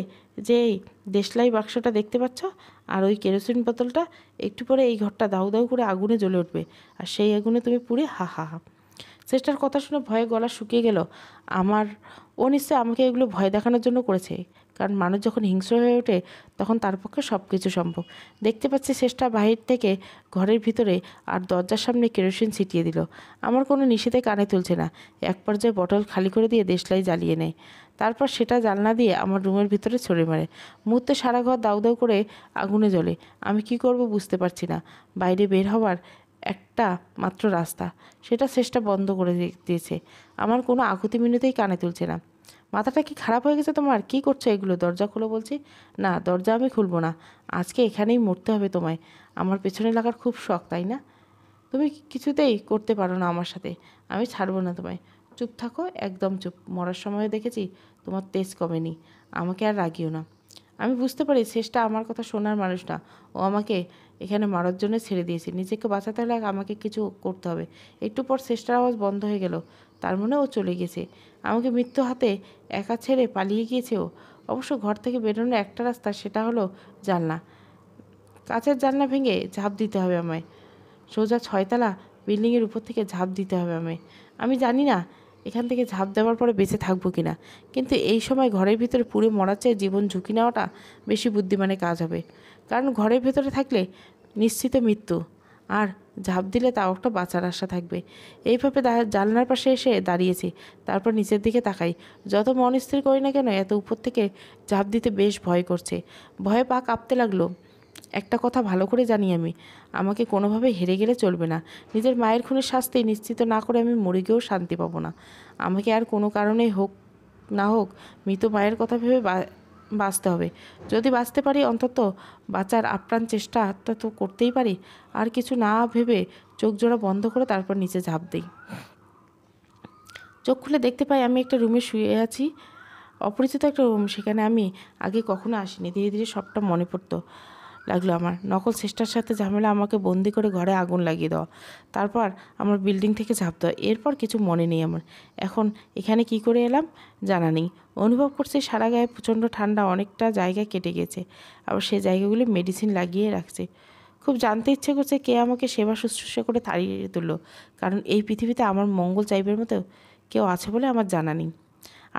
যে এই দেশলাই বাক্সটা দেখতে পাচ্ছ আর ওই কেরোসিন বোতলটা, একটু পরে এই ঘরটা দাউ দাউ করে আগুনে জ্বলে উঠবে, আর সেই আগুনে তুমি পুড়ে হা হা হা। চেষ্টার কথা শুনে ভয়ে গলা শুকিয়ে গেল আমার। ও নিশ্চয় আমাকে এগুলো ভয় দেখানোর জন্য করেছে, কারণ মানুষ যখন হিংস্র হয়ে ওঠে তখন তার পক্ষে সব কিছু সম্ভব। দেখতে পাচ্ছি চেষ্টা বাহির থেকে ঘরের ভিতরে আর দরজার সামনে কেরোসিন ছিটিয়ে দিল। আমার কোনো নিষেধে কানে তুলছে না। এক পর্যায়ে বটল খালি করে দিয়ে দেশলাই জ্বালিয়ে নেয়, তারপর সেটা জানলা দিয়ে আমার রুমের ভিতরে ছড়ে মারে। মুহূর্তে সারা ঘর দাউ দাউ করে আগুনে জ্বলে। আমি কি করব বুঝতে পারছি না। বাইরে বের হওয়ার একটা মাত্র রাস্তা, সেটা চেষ্টা বন্ধ করে দিয়েছে। আমার কোনো আকুতি মিনতিই কানে তুলছে না। মাথাটা কি খারাপ হয়ে গেছে তোমার? কি করছো এগুলো? দরজা খুলো বলছি। না, দরজা আমি খুলবো না। আজকে এখানেই মরতে হবে তোমায়। আমার পেছনে লাগার খুব শখ, তাই না? তুমি কিছুতেই করতে পারো না আমার সাথে। আমি ছাড়বো না তোমায়। চুপ থাকো, একদম চুপ। মরার সময় দেখেছি তোমার তেজ কমেনি। আমাকে আর রাগিও না। আমি বুঝতে পারি শেষটা আমার কথা শোনার মানুষ না। ও আমাকে এখানে মারার জন্য ছেড়ে দিয়েছে। নিজেকে বাঁচাতে হলে আমাকে কিছু করতে হবে। একটু পর শেষটার আওয়াজ বন্ধ হয়ে গেল। তার মনে ও চলে গেছে। আমাকে মৃত্যু হাতে একা ছেড়ে পালিয়ে গিয়েছে ও। অবশ্য ঘর থেকে বেরোনোর একটা রাস্তা, সেটা হলো জানলা। কাঁচের জানলা ভেঙে ঝাঁপ দিতে হবে আমায়। সোজা 6তলা বিল্ডিংয়ের উপর থেকে ঝাঁপ দিতে হবে আমায়। আমি জানি না এখান থেকে ঝাঁপ দেওয়ার পরে বেঁচে থাকবো কি না, কিন্তু এই সময় ঘরের ভিতরে পুড়ে মরার চেয়ে জীবন ঝুঁকি নেওয়াটা বেশি বুদ্ধিমানের কাজ হবে। কারণ ঘরের ভেতরে থাকলে নিশ্চিত মৃত্যু, আর ঝাঁপ দিলে তাও একটা বাঁচার আশা থাকবে। এইভাবে জানলার পাশে এসে দাঁড়িয়েছি। তারপর নিচের দিকে তাকাই। যত মন স্থির করি না কেন, এত উপর থেকে ঝাঁপ দিতে বেশ ভয় করছে। ভয়ে পা কাঁপতে লাগলো। একটা কথা ভালো করে জানি আমি, আমাকে কোনোভাবে হেরে গেলে চলবে না। নিজের মায়ের খুনের শাস্তি নিশ্চিত না করে আমি মরে গিয়েও শান্তি পাবো না। আমাকে আর কোনো কারণেই হোক না হোক মৃত মায়ের কথা ভেবে বাঁচতে হবে। যদি বাঁচতে পারি, অন্তত বাঁচার আপ্রাণ চেষ্টা তো করতেই পারি। আর কিছু না ভেবে চোখ জোড়া বন্ধ করে তারপর নিচে ঝাঁপ দিই। চোখ খুলে দেখতে পাই আমি একটা রুমে শুয়ে আছি। অপরিচিত একটা রুম, সেখানে আমি আগে কখনো আসিনি। ধীরে ধীরে সবটা মনে পড়তো লাগলো আমার। নকল চেষ্টার সাথে ঝামেলা, আমাকে বন্দি করে ঘরে আগুন লাগিয়ে দেওয়া, তারপর আমার বিল্ডিং থেকে ঝাঁপ দেওয়া, এরপর কিছু মনে নেই আমার। এখন এখানে কি করে এলাম জানা নেই। অনুভব করছি সারা গায়ে প্রচণ্ড ঠান্ডা, অনেকটা জায়গা কেটে গেছে, আবার সেই জায়গাগুলি মেডিসিন লাগিয়ে রাখছে। খুব জানতে ইচ্ছে করছে কে আমাকে সেবা শুশ্রূষা করে তাড়িয়ে তুললো, কারণ এই পৃথিবীতে আমার মঙ্গল চাইবার মতো কেউ আছে বলে আমার জানা নেই।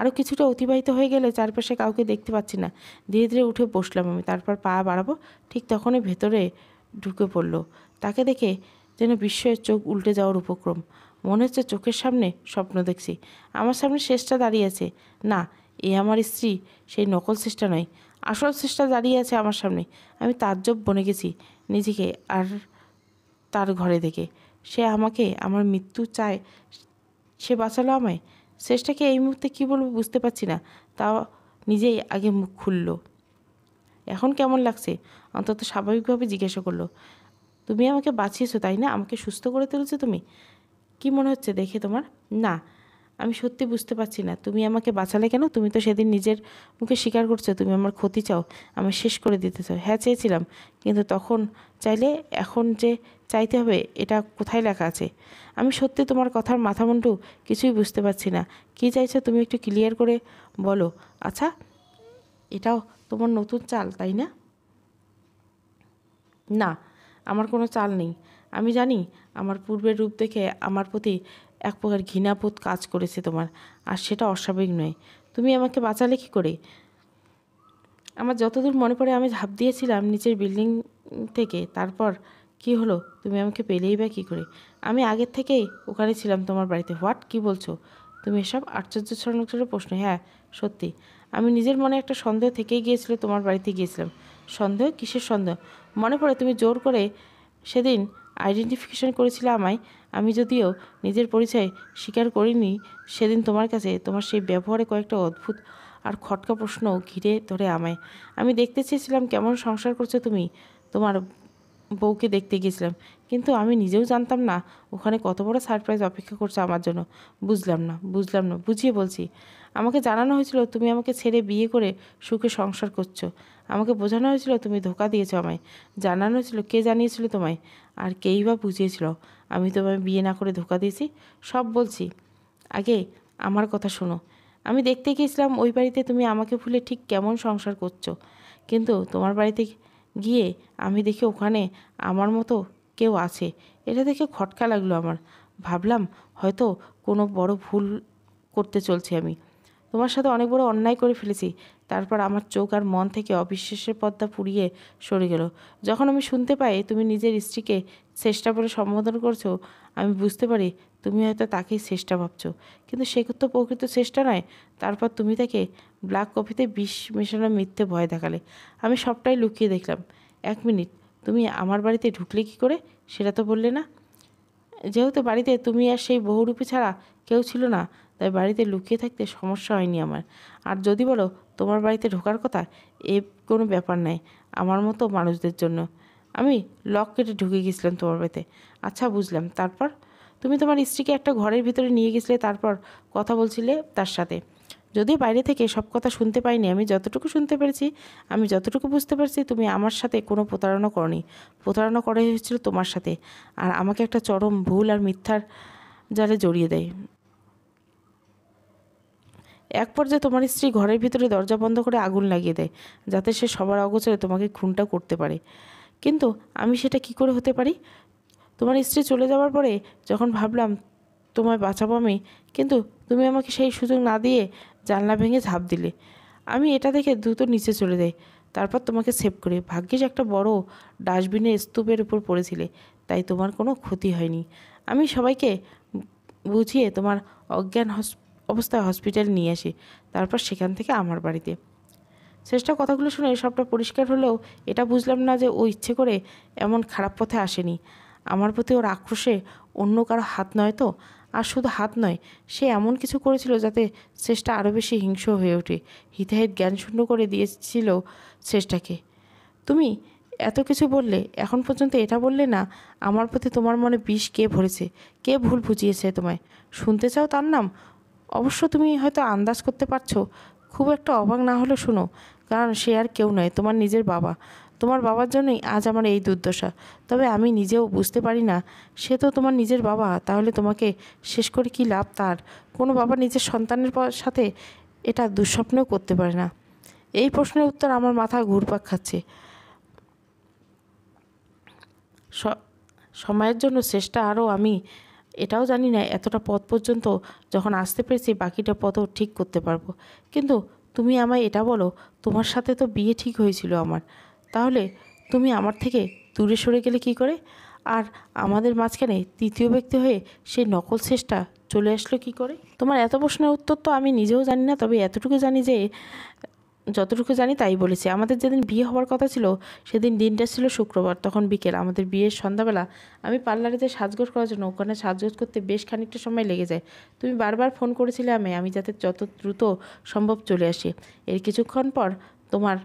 আরও কিছুটা অতিবাহিত হয়ে গেলে চারপাশে কাউকে দেখতে পাচ্ছি না। ধীরে ধীরে উঠে বসলাম আমি। তারপর পা বাড়াবো, ঠিক তখনই ভেতরে ঢুকে পড়লো। তাকে দেখে যেন বিস্ময়ের চোখ উল্টে যাওয়ার উপক্রম। মনে হচ্ছে চোখের সামনে স্বপ্ন দেখছি। আমার সামনে শেষটা দাঁড়িয়ে আছে। না, এ আমার স্ত্রী, সেই নকল চেষ্টা নয়। আসল চেষ্টা দাঁড়িয়ে আছে আমার সামনে। আমি তাজ্জব বনে গেছি নিজেকে আর তার ঘরে দেখে। সে আমাকে, আমার মৃত্যু চায়, সে বাঁচালো আমায়। শেষটাকে এই মুহূর্তে কী বলবো বুঝতে পারছি না। তাও নিজেই আগে মুখ খুলল। এখন কেমন লাগছে? অন্তত স্বাভাবিকভাবে জিজ্ঞাসা করলো। তুমি আমাকে বাঁচিয়েছো, তাই না? আমাকে সুস্থ করে তুলেছো তুমি। কি মনে হচ্ছে দেখে তোমার? না, আমি সত্যি বুঝতে পারছি না তুমি আমাকে বাঁচালে কেন? তুমি তো সেদিন নিজের মুখে স্বীকার করছো তুমি আমার ক্ষতি চাও, আমার শেষ করে দিতে চাও। হ্যাঁ, চেয়েছিলাম, কিন্তু তখন চাইলে, এখন যে চাইতে হবে এটা কোথায় লেখা আছে? আমি সত্যি তোমার কথার মাথামুন্ডু কিছুই বুঝতে পারছি না। কী চাইছো তুমি একটু ক্লিয়ার করে বলো। আচ্ছা, এটাও তোমার নতুন চাল, তাই না? না, আমার কোনো চাল নেই। আমি জানি আমার পূর্বের রূপ দেখে আমার প্রতি এক প্রকার ঘৃণাবোধ কাজ করেছে তোমার, আর সেটা অস্বাভাবিক নয়। তুমি আমাকে বাঁচালে কী করে? আমার যতদূর মনে পড়ে আমি ঝাঁপ দিয়েছিলাম নিচের বিল্ডিং থেকে। তারপর কি হলো? তুমি আমাকে পেলেই বা কী করে? আমি আগের থেকেই ওখানে ছিলাম তোমার বাড়িতে। হোয়াট? কী বলছো তুমি এসব? আশ্চর্যজনক প্রশ্ন। হ্যাঁ, সত্যি। আমি নিজের মনে একটা সন্দেহ থেকেই গিয়েছিল, তোমার বাড়িতে গিয়েছিলাম। সন্দেহ? কিসের সন্দেহ? মনে পড়ে তুমি জোর করে সেদিন আইডেন্টিফিকেশন করেছিলে আমায়। আমি যদিও নিজের পরিচয় স্বীকার করিনি সেদিন, তোমার কাছে তোমার সেই ব্যবহারে কয়েকটা অদ্ভুত আর খটকা প্রশ্ন ঘিরে ধরে আমায়। আমি দেখতে চেয়েছিলাম কেমন সংসার করছো তুমি। তোমার বউকে দেখতে গিয়েছিলাম, কিন্তু আমি নিজেও জানতাম না ওখানে কত বড় সারপ্রাইজ অপেক্ষা করছে আমার জন্য। বুঝলাম না, বুঝিয়ে বলছি। আমাকে জানানো হয়েছিল তুমি আমাকে ছেড়ে বিয়ে করে সুখে সংসার করছো। আমাকে বোঝানো হয়েছিল তুমি ধোঁকা দিয়েছো আমায়। জানানো হয়েছিল, কে জানিয়েছিল তোমায়? আর কেই বা বুঝিয়েছিল আমি তোমায় বিয়ে না করে ধোঁকা দিয়েছি? সব বলছি। আগে আমার কথা শোনো। আমি দেখতে গিয়েছিলাম ওই বাড়িতে তুমি আমাকে ভুলে ঠিক কেমন সংসার করছো, কিন্তু তোমার বাড়িতে গিয়ে আমি দেখি ওখানে আমার মতো কেউ আছে। এটা দেখে খটকা লাগলো আমার। ভাবলাম হয়তো কোনো বড় ভুল করতে চলছি আমি। তোমার সাথে অনেক বড় অন্যায় করে ফেলেছি। তারপর আমার চোখ আর মন থেকে অবিশ্বাসের পর্দা পুড়িয়ে সরে গেল। যখন আমি শুনতে পাই তুমি নিজের স্ত্রীকে চেষ্টা বলে সম্বোধন করছো, আমি বুঝতে পারি তুমি হয়তো তাকেই চেষ্টা ভাবছো, কিন্তু সে তো প্রকৃত চেষ্টা নয়। তারপর তুমি তাকে ব্ল্যাক কফিতে বিষ মেশানোর মিথ্যে ভয় দেখালে। আমি সবটাই লুকিয়ে দেখলাম। 1 মিনিট, তুমি আমার বাড়িতে ঢুকলে কী করে সেটা তো বললে না। যেহেতু বাড়িতে তুমি আর সেই বহুরূপী ছাড়া কেউ ছিল না, তাই বাড়িতে লুকিয়ে থাকতে সমস্যা হয়নি আমার। আর যদি বলো তোমার বাড়িতে ঢোকার কথা, এ কোনো ব্যাপার নাই আমার মতো মানুষদের জন্য। আমি লক কেটে ঢুকে গেছিলাম তোমার বাড়িতে। আচ্ছা বুঝলাম, তারপর? তুমি তোমার স্ত্রীকে একটা ঘরের ভিতরে নিয়ে গেছিলে, তারপর কথা বলছিলে তার সাথে। যদিও বাইরে থেকে সব কথা শুনতে পাইনি, আমি যতটুকু শুনতে পেরেছি, আমি যতটুকু বুঝতে পারছি, তুমি আমার সাথে কোনো প্রতারণা করনি। প্রতারণা করা হয়েছিল তোমার সাথে, আর আমাকে একটা চরম ভুল আর মিথ্যার জালে জড়িয়ে দেয়। এক পর্যায়ে তোমার স্ত্রী ঘরের ভিতরে দরজা বন্ধ করে আগুন লাগিয়ে দেয়, যাতে সে সবার অগোচরে তোমাকে খুনটা করতে পারে। কিন্তু আমি সেটা কি করে হতে পারি? তোমার স্ত্রী চলে যাওয়ার পরে যখন ভাবলাম তোমায় বাঁচাবো আমি, কিন্তু তুমি আমাকে সেই সুযোগ না দিয়ে জানলা ভেঙে ঝাঁপ দিলে। আমি এটা দেখে দ্রুত নিচে চলে যাই, তারপর তোমাকে সেভ করি। ভাগ্যিস একটা বড় ডাস্টবিনের স্তূপের উপর পড়েছিলে, তাই তোমার কোনো ক্ষতি হয়নি। আমি সবাইকে বুঝিয়ে তোমার অজ্ঞান অবস্থায় হসপিটাল নিয়ে আসি, তারপর সেখান থেকে আমার বাড়িতে। শেষটা কথাগুলো শুনে সবটা পরিষ্কার হলেও এটা বুঝলাম না যে ও ইচ্ছে করে এমন খারাপ পথে আসেনি। আমার প্রতি ওর আক্রোশে অন্য কারো হাত নয় তো। আর শুধু হাত নয়, সে এমন কিছু করেছিল যাতে শেষটা আরও বেশি হিংস্র হয়ে ওঠে, হিতাহিত জ্ঞান শূন্য করে দিয়েছিল শেষটাকে। তুমি এত কিছু বললে, এখন পর্যন্ত এটা বললে না আমার প্রতি তোমার মনে বিষ কে ভরেছে, কে ভুল বুঝিয়েছে তোমায়। শুনতে চাও তার নাম? অবশ্য তুমি হয়তো আন্দাজ করতে পারছো। খুব একটা অবাক না হলে শুনো, কারণ সে আর কেউ নয়, তোমার নিজের বাবা। তোমার বাবার জন্যই আজ আমার এই দুর্দশা। তবে আমি নিজেও বুঝতে পারি না, সে তো তোমার নিজের বাবা, তাহলে তোমাকে শেষ করে কী লাভ তার? কোনো বাবা নিজের সন্তানের সাথে এটা দুঃস্বপ্নেও করতে পারে না। এই প্রশ্নের উত্তর আমার মাথা ঘুরপাক খাচ্ছে। সময়ের জন্য চেষ্টা আরও আমি এটাও জানি না এতটা পথ পর্যন্ত যখন আসতে পেরেছি বাকিটা পথও ঠিক করতে পারবো। কিন্তু তুমি আমায় এটা বলো, তোমার সাথে তো বিয়ে ঠিক হয়েছিল আমার, তাহলে তুমি আমার থেকে দূরে সরে গেলে কী করে? আর আমাদের মাঝখানে তৃতীয় ব্যক্তি হয়ে সেই নকল শেষটা চলে আসলো কী করে? তোমার এত প্রশ্নের উত্তর তো আমি নিজেও জানি না, তবে এতটুকু জানি যে যতটুকু জানি তাই বলেছি। আমাদের যেদিন বিয়ে হওয়ার কথা ছিল সেদিন দিনটা ছিল শুক্রবার, তখন বিকেল। আমাদের বিয়ের সন্ধ্যাবেলা আমি পার্লারে যাই সাজগোজ করার জন্য। ওখানে সাজগোজ করতে বেশ খানিকটা সময় লেগে যায়। তুমি বারবার ফোন করেছিলে আমি যাতে যত দ্রুত সম্ভব চলে আসি। এর কিছুক্ষণ পর তোমার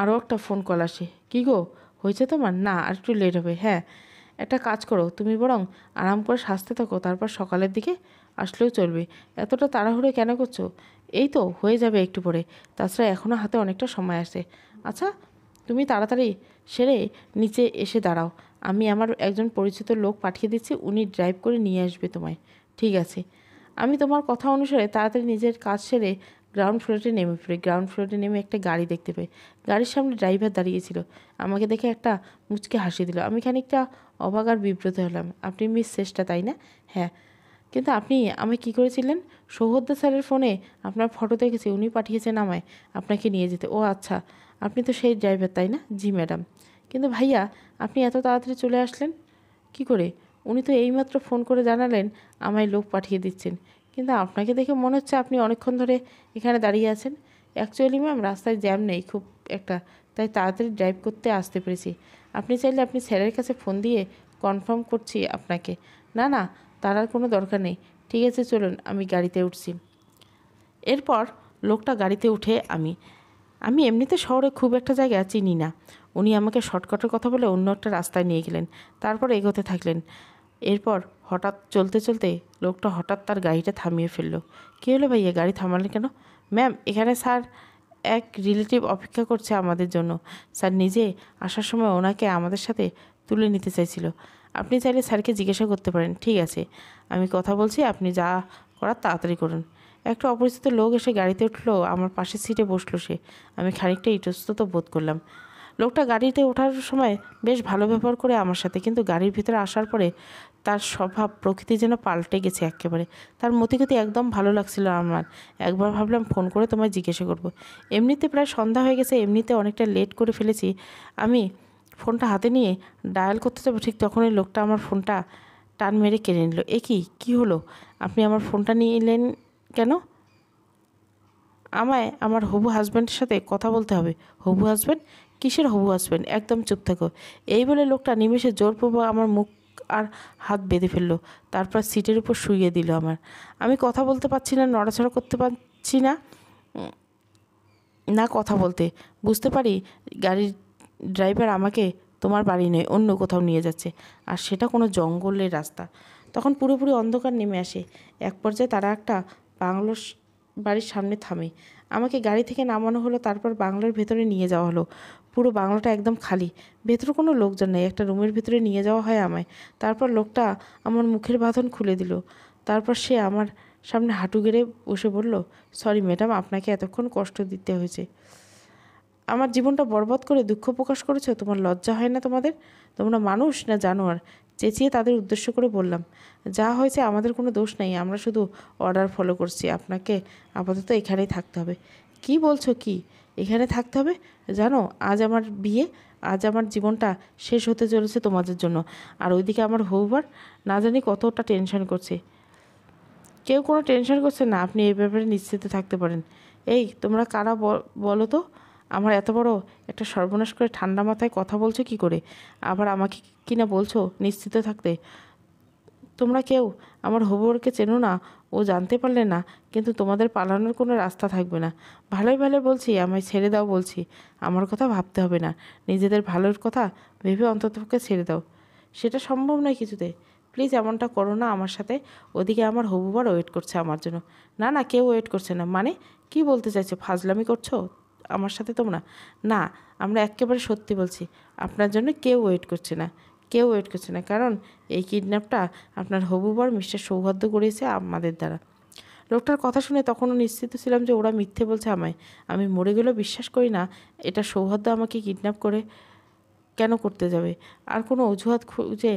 আরও একটা ফোন কল আসে। কী গো, হয়েছে তোমার? না, আর একটু লেট হবে। হ্যাঁ, একটা কাজ করো, তুমি বরং আরাম করে সাজতে থাকো, তারপর সকালের দিকে আসলেও চলবে। এতটা তাড়াহুড়ো কেন করছো? এই তো হয়ে যাবে একটু পরে, তাছাড়া এখনও হাতে অনেকটা সময় আছে। আচ্ছা, তুমি তাড়াতাড়ি সেরে নিচে এসে দাঁড়াও, আমি আমার একজন পরিচিত লোক পাঠিয়ে দিচ্ছি, উনি ড্রাইভ করে নিয়ে আসবে তোমায়। ঠিক আছে। আমি তোমার কথা অনুসারে তাড়াতাড়ি নিজের কাজ সেরে গ্রাউন্ড ফ্লোরে নেমে পড়ি। গ্রাউন্ড ফ্লোরে নেমে একটা গাড়ি দেখতে পাই। গাড়ির সামনে ড্রাইভার দাঁড়িয়েছিল। আমাকে দেখে একটা মুচকে হাসি দিল। আমি খানিকটা অবাক আর বিব্রত হলাম। আপনি মিস চেষ্টা, তাই না? হ্যাঁ। কিন্তু আপনি আমায় কী করেছিলেন? সৌহদ্দার স্যারের ফোনে আপনার ফটো দেখেছি, উনি পাঠিয়েছেন আমায় আপনাকে নিয়ে যেতে। ও আচ্ছা, আপনি তো সেই ড্রাইভার, তাই না? জি ম্যাডাম। কিন্তু ভাইয়া, আপনি এত তাড়াতাড়ি চলে আসলেন কী করে? উনি তো এইমাত্র ফোন করে জানালেন আমায় লোক পাঠিয়ে দিচ্ছেন, কিন্তু আপনাকে দেখে মনে হচ্ছে আপনি অনেকক্ষণ ধরে এখানে দাঁড়িয়ে আছেন। অ্যাকচুয়ালি ম্যাম, রাস্তায় জ্যাম নেই খুব একটা, তাই তাড়াতাড়ি ড্রাইভ করতে আসতে পেরেছি। আপনি চাইলে আপনি স্যারের কাছে ফোন দিয়ে কনফার্ম করছি আপনাকে। না না, তার আর কোনো দরকার নেই। ঠিক আছে, চলুন, আমি গাড়িতে উঠছি। এরপর লোকটা গাড়িতে উঠে আমি এমনিতে শহরে খুব একটা জায়গা চিনি না। উনি আমাকে শর্টকাটের কথা বলে অন্য একটা রাস্তায় নিয়ে গেলেন, তারপর এগোতে থাকলেন। এরপর হঠাৎ চলতে চলতে লোকটা হঠাৎ তার গাড়িটা থামিয়ে ফেললো। কী হলো ভাইয়া, গাড়ি থামালেন কেন? ম্যাম, এখানে স্যার এক রিলেটিভ অপেক্ষা করছে আমাদের জন্য। স্যার নিজে আসার সময় ওনাকে আমাদের সাথে তুলে নিতে চাইছিল। আপনি চাইলে স্যারকে জিজ্ঞাসা করতে পারেন। ঠিক আছে, আমি কথা বলছি, আপনি যা করার তাড়াতাড়ি করুন। একটা অপরিচিত লোক এসে গাড়িতে উঠলো, আমার পাশের সিটে বসলো সে। আমি খানিকটা ইতস্তত বোধ করলাম। লোকটা গাড়িতে ওঠার সময় বেশ ভালো ব্যবহার করে আমার সাথে, কিন্তু গাড়ির ভিতরে আসার পরে তার স্বভাব প্রকৃতি যেন পাল্টে গেছে একেবারে। তার মতিগতি একদম ভালো লাগছিল আমার। একবার ভাবলাম ফোন করে তোমায় জিজ্ঞাসা করব। এমনিতে প্রায় সন্ধ্যা হয়ে গেছে, এমনিতে অনেকটা লেট করে ফেলেছি। আমি ফোনটা হাতে নিয়ে ডায়াল করতে যাবো, ঠিক তখনই লোকটা আমার ফোনটা টান মেরে কেড়ে নিল। এ কী হলো? আপনি আমার ফোনটা নিয়ে এলেন কেন? আমায় আমার হবু হাজব্যান্ডের সাথে কথা বলতে হবে। হবু হাজব্যান্ড? কিসের হবু হাজব্যান্ড? একদম চুপ থাকো। এই বলে লোকটা নিমেষে জোরপূর্বক আমার মুখ আর হাত বেঁধে ফেললো, তারপর সিটের উপর শুইয়ে দিল আমার। আমি কথা বলতে পারছি না, নড়াচড়া করতে পারছি না, না কথা বলতে। বুঝতে পারি গাড়ির ড্রাইভার আমাকে তোমার বাড়ি নয়, অন্য কোথাও নিয়ে যাচ্ছে, আর সেটা কোনো জঙ্গলের রাস্তা। তখন পুরোপুরি অন্ধকার নেমে আসে। এক পর্যায়ে তারা একটা বাংলোর বাড়ির সামনে থামে। আমাকে গাড়ি থেকে নামানো হলো, তারপর বাংলোর ভেতরে নিয়ে যাওয়া হলো। পুরো বাংলোটা একদম খালি, ভেতরে কোনো লোকজন নেই। একটা রুমের ভিতরে নিয়ে যাওয়া হয় আমায়। তারপর লোকটা আমার মুখের বাঁধন খুলে দিল। তারপর সে আমার সামনে হাঁটু গেড়ে বসে বলল, সরি ম্যাডাম, আপনাকে এতক্ষণ কষ্ট দিতে হয়েছে। আমার জীবনটা বরবাদ করে দুঃখ প্রকাশ করেছো? তোমার লজ্জা হয় না তোমাদের? তোমরা মানুষ না জানোয়ার? চেঁচিয়ে তাদের উদ্দেশ্য করে বললাম, যা হয়েছে আমাদের কোনো দোষ নেই, আমরা শুধু অর্ডার ফলো করছি। আপনাকে আপাতত এখানেই থাকতে হবে। কি বলছো? কি এখানে থাকতে হবে? জানো আজ আমার বিয়ে, আজ আমার জীবনটা শেষ হতে চলেছে তোমাদের জন্য। আর ওইদিকে আমার হৌবার না জানি কতটা টেনশন করছে। কেউ কোনো টেনশন করছে না, আপনি এই ব্যাপারে নিশ্চিত থাকতে পারেন। এই তোমরা কারা বলো তো? আমার এত বড় একটা সর্বনাশ করে ঠান্ডা মাথায় কথা বলছো কি করে? আবার আমাকে কিনা বলছো নিশ্চিত থাকতে? তোমরা কেউ আমার হবুরকে চেনো না, ও জানতে পারলে না, কিন্তু তোমাদের পালানোর কোনো রাস্তা থাকবে না। ভালোই ভালো বলছি, আমায় ছেড়ে দাও বলছি। আমার কথা ভাবতে হবে না, নিজেদের ভালোর কথা ভেবে অন্ততপক্ষে ছেড়ে দাও। সেটা সম্ভব নয় কিছুতে। প্লিজ এমনটা করো না আমার সাথে। ওদিকে আমার হবুবার ওয়েট করছে আমার জন্য। না না, কেউ ওয়েট করছে না মানে? কি বলতে চাইছো? ফাজলামি করছো আমার সাথে তোমরা? না, আমরা একেবারে সত্যি বলছি। আপনার জন্য কেউ ওয়েট করছে না, কেউ ওয়েট করছে না, কারণ এই কিডন্যাপটা আপনার হবু বর মিস্টার সৌহার্দ্য করিয়েছে আমাদের দ্বারা। লোকটার কথা শুনে তখনও নিশ্চিত ছিলাম যে ওরা মিথ্যে বলছে আমায়। আমি মরে গেলেও বিশ্বাস করি না এটা সৌহার্দ্য আমাকে কিডন্যাপ করে কেন করতে যাবে। আর কোনো অজুহাত খুঁজে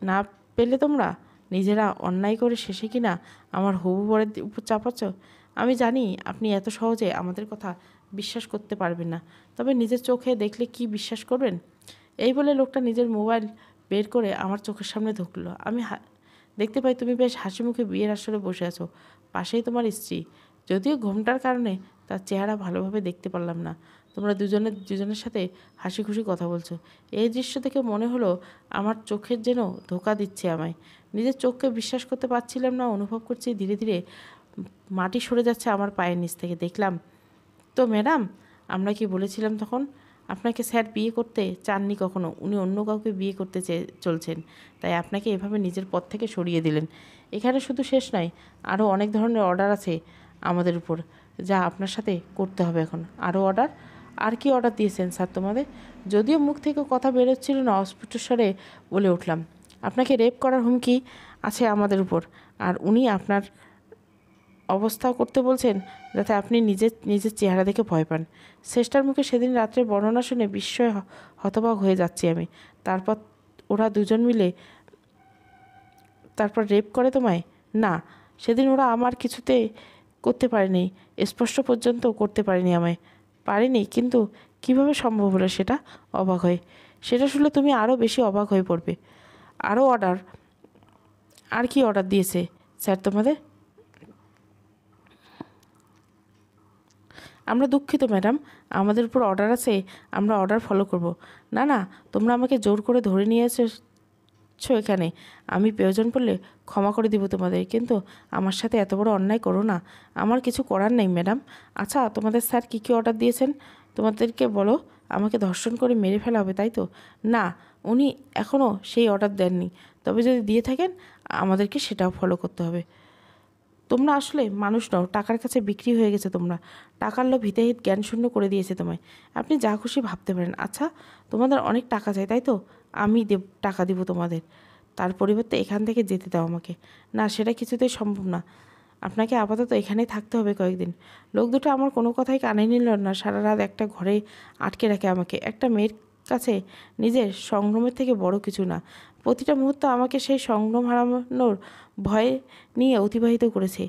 না পেলে তোমরা নিজেরা অন্যায় করে শেষে কিনা আমার হবু বরের উপর চাপাচ্ছ। আমি জানি আপনি এত সহজে আমাদের কথা বিশ্বাস করতে পারবেন না, তবে নিজের চোখে দেখলে কি বিশ্বাস করবেন? এই বলে লোকটা নিজের মোবাইল বের করে আমার চোখের সামনে ঢুকলো। আমি দেখতে পাই তুমি বেশ হাসি মুখে বিয়ের আসরে বসে আছো, পাশেই তোমার স্ত্রী। যদিও ঘোমটার কারণে তার চেহারা ভালোভাবে দেখতে পারলাম না। তোমরা দুজনের সাথে হাসি খুশি কথা বলছো। এই দৃশ্য দেখে মনে হলো আমার চোখের যেন ধোঁকা দিচ্ছে আমায়। নিজের চোখকে বিশ্বাস করতে পারছিলাম না। অনুভব করছি ধীরে ধীরে মাটি সরে যাচ্ছে আমার পায়ের নিচ থেকে। দেখলাম তো ম্যাডাম, আমরা কি বলেছিলাম তখন? আপনাকে স্যার বিয়ে করতে চাননি কখনো, উনি অন্য কাউকে বিয়ে করতে চলছেন, তাই আপনাকে এভাবে নিজের পথ থেকে সরিয়ে দিলেন। এখানে শুধু শেষ নয়, আরও অনেক ধরনের অর্ডার আছে আমাদের উপর, যা আপনার সাথে করতে হবে এখন। আরও অর্ডার? আর কি অর্ডার দিয়েছেন স্যার তোমাদের? যদিও মুখ থেকে কথা বেরোচ্ছিল না, অস্ফুট স্বরে বলে উঠলাম, আপনাকে রেপ করার হুমকি আছে আমাদের উপর, আর উনি আপনার অবস্থাও করতে বলছেন যাতে আপনি নিজের চেহারা দেখে ভয় পান। শেষটার মুখে সেদিন রাত্রে বর্ণনা শুনে বিস্ময়ে হতবাক হয়ে যাচ্ছি আমি। তারপর ওরা দুজন মিলে তারপর রেপ করে তোমায়? না, সেদিন ওরা আমার কিছুতে করতে পারেনি, স্পষ্ট পর্যন্ত করতে পারেনি আমায়। পারেনি, কিন্তু কিভাবে সম্ভব হলো সেটা অবাক হয়। সেটা শুনলে তুমি আরও বেশি অবাক হয়ে পড়বে। আরও অর্ডার? আর কি অর্ডার দিয়েছে স্যার তোমাদের? আমরা দুঃখিত ম্যাডাম, আমাদের উপর অর্ডার আছে, আমরা অর্ডার ফলো করব। না না, তোমরা আমাকে জোর করে ধরে নিয়ে এসেছো এখানে। আমি প্রয়োজন পড়লে ক্ষমা করে দিব তোমাদের, কিন্তু আমার সাথে এত বড় অন্যায় করো না। আমার কিছু করার নেই ম্যাডাম। আচ্ছা, তোমাদের স্যার কী কী অর্ডার দিয়েছেন তোমাদেরকে বলো, আমাকে ধর্ষণ করে মেরে ফেলা হবে, তাই তো? না, উনি এখনও সেই অর্ডার দেননি, তবে যদি দিয়ে থাকেন আমাদেরকে সেটাও ফলো করতে হবে। তোমরা আসলে মানুষ নও, টাকার কাছে বিক্রি হয়ে গেছে তোমরা। টাকার লোভ হিতাহিত জ্ঞানশূন্য করে দিয়েছে তোমায়। আপনি যা খুশি ভাবতে পারেন। আচ্ছা, তোমাদের অনেক টাকা চাই, তাই তো? আমি টাকা দিব তোমাদের, তার পরিবর্তে এখান থেকে যেতে দাও আমাকে। না, সেটা কিছুতেই সম্ভব না। আপনাকে আপাতত এখানেই থাকতে হবে কয়েকদিন। লোক দুটো আমার কোনো কথাই কানে নিল না। সারা রাত একটা ঘরে আটকে রাখে আমাকে। একটা মেয়ের কাছে নিজের সংগ্রামের থেকে বড় কিছু না। প্রতিটা মুহূর্ত আমাকে সেই সংগ্রাম হারানোর ভয়ে নিয়ে অতিবাহিত করেছে।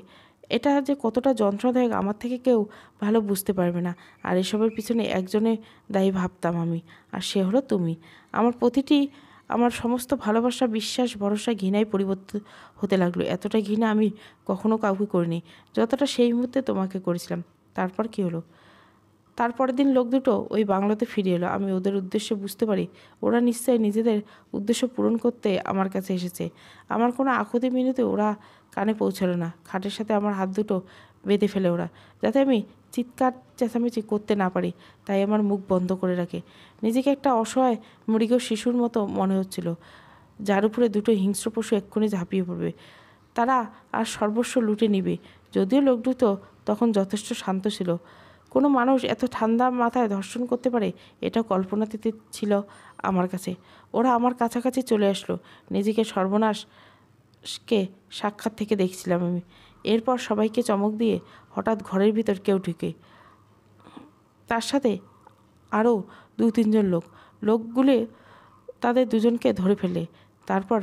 এটা যে কতটা যন্ত্রণাদায়ক আমার থেকে কেউ ভালো বুঝতে পারবে না। আর এসবের পিছনে একজনে দায়ী ভাবতাম আমি, আর সে হলো তুমি। আমার সমস্ত ভালোবাসা, বিশ্বাস, ভরসা ঘৃণায় পরিবর্তিত হতে লাগলো। এতটা ঘৃণা আমি কখনো কাউকে করিনি যতটা সেই মুহূর্তে তোমাকে করেছিলাম। তারপর কি হলো? তারপরের দিন লোক দুটো ওই বাংলোতে ফিরে এলো। আমি ওদের উদ্দেশ্য বুঝতে পারি। ওরা নিশ্চয়ই নিজেদের উদ্দেশ্য পূরণ করতে আমার কাছে এসেছে। আমার কোনো আকুতি মিনতি ওরা কানে পৌঁছালো না। খাটের সাথে আমার হাত দুটো বেঁধে ফেলে ওরা, যাতে আমি চিৎকার চেঁচামেচি করতে না পারি। তাই আমার মুখ বন্ধ করে রাখে। নিজেকে একটা অসহায় মৃগ শিশুর মতো মনে হচ্ছিল, যার উপরে দুটো হিংস্র পশু এক্ষুনি ঝাঁপিয়ে পড়বে। তারা আর সর্বস্ব লুটে নিবে। যদিও লোক দুটো তখন যথেষ্ট শান্ত ছিল। কোনো মানুষ এত ঠান্ডা মাথায় ধর্ষণ করতে পারে, এটা কল্পনাতীত ছিল আমার কাছে। ওরা আমার কাছাকাছি চলে আসলো। নিজেকে সর্বনাশকে সাক্ষাৎ থেকে দেখছিলাম আমি। এরপর সবাইকে চমক দিয়ে হঠাৎ ঘরের ভিতর কেউ ঢুকে, তার সাথে আরও 2-3 জন লোকগুলি তাদের দুজনকে ধরে ফেলে। তারপর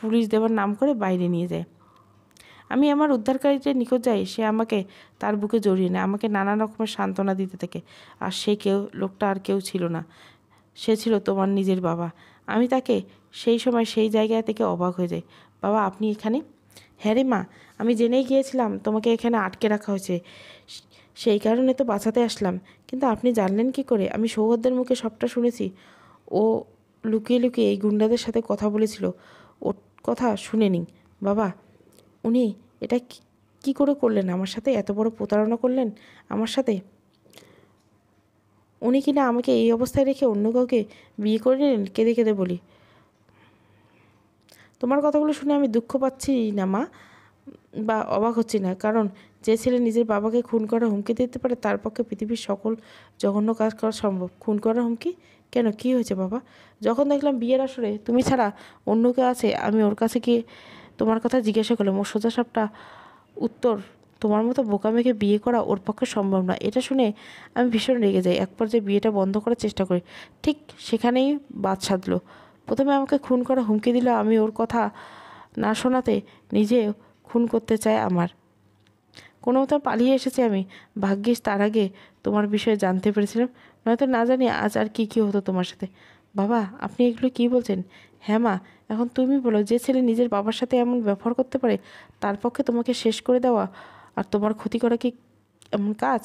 পুলিশ দেওয়ার নাম করে বাইরে নিয়ে যায়। আমি আমার উদ্ধারকারীদের নিকট যাই। সে আমাকে তার বুকে জড়িয়ে নেয়, আমাকে নানা রকমের সান্ত্বনা দিতে থাকে। আর লোকটা আর কেউ ছিল না, সে ছিল তোমার নিজের বাবা। আমি তাকে সেই সময় সেই জায়গা থেকে অবাক হয়ে যাই। বাবা, আপনি এখানে? হ্যাঁ রে মা, আমি জেনেই গিয়েছিলাম তোমাকে এখানে আটকে রাখা হয়েছে, সেই কারণে তো বাঁচাতে আসলাম। কিন্তু আপনি জানলেন কি করে? আমি সৌগতের মুখে সবটা শুনেছি। ও লুকিয়ে লুকিয়ে এই গুন্ডাদের সাথে কথা বলেছিল। ওর কথা শুনে নিন বাবা। উনি এটা কি করে করলেন? আমার সাথে এত বড় প্রতারণা করলেন আমার সাথে। উনি কিনা আমাকে এই অবস্থায় রেখে অন্য কাউকে বিয়ে করে নিলেন। কেঁদে কেঁদে বলি, তোমার কথাগুলো শুনে আমি দুঃখ পাচ্ছি না মা, বা অবাক হচ্ছি না। কারণ যে ছেলে নিজের বাবাকে খুন করার হুমকি দিতে পারে, তার পক্ষে পৃথিবীর সকল জঘন্য কাজ করা সম্ভব। খুন করার হুমকি? কেন, কি হয়েছে বাবা? যখন দেখলাম বিয়ের আসরে তুমি ছাড়া অন্য কেউ আছে, আমি ওর কাছে গিয়ে তোমার কথা জিজ্ঞাসা করলাম। ওর সোজাসাপটা উত্তর, তোমার মতো বোকা মেয়েকে বিয়ে করা ওর পক্ষে সম্ভব না। এটা শুনে আমি ভীষণ রেগে যাই। এক পর্যায়ে বিয়েটা বন্ধ করার চেষ্টা করি। ঠিক সেখানেই বাদ সাধলো। প্রথমে আমাকে খুন করা হুমকি দিল। আমি ওর কথা না শোনাতে নিজে খুন করতে চায় আমার। কোনো মতো পালিয়ে এসেছি আমি। ভাগ্যিস তার আগে তোমার বিষয়ে জানতে পেরেছিলাম, নয়তো না জানি আজ আর কি হতো তোমার সাথে। বাবা, আপনি এগুলো কি বলছেন? হ্যাঁ মা, এখন তুমি বলো, যে ছেলে নিজের বাবার সাথে এমন ব্যবহার করতে পারে, তার পক্ষে তোমাকে শেষ করে দেওয়া আর তোমার ক্ষতি করা কি এমন কাজ?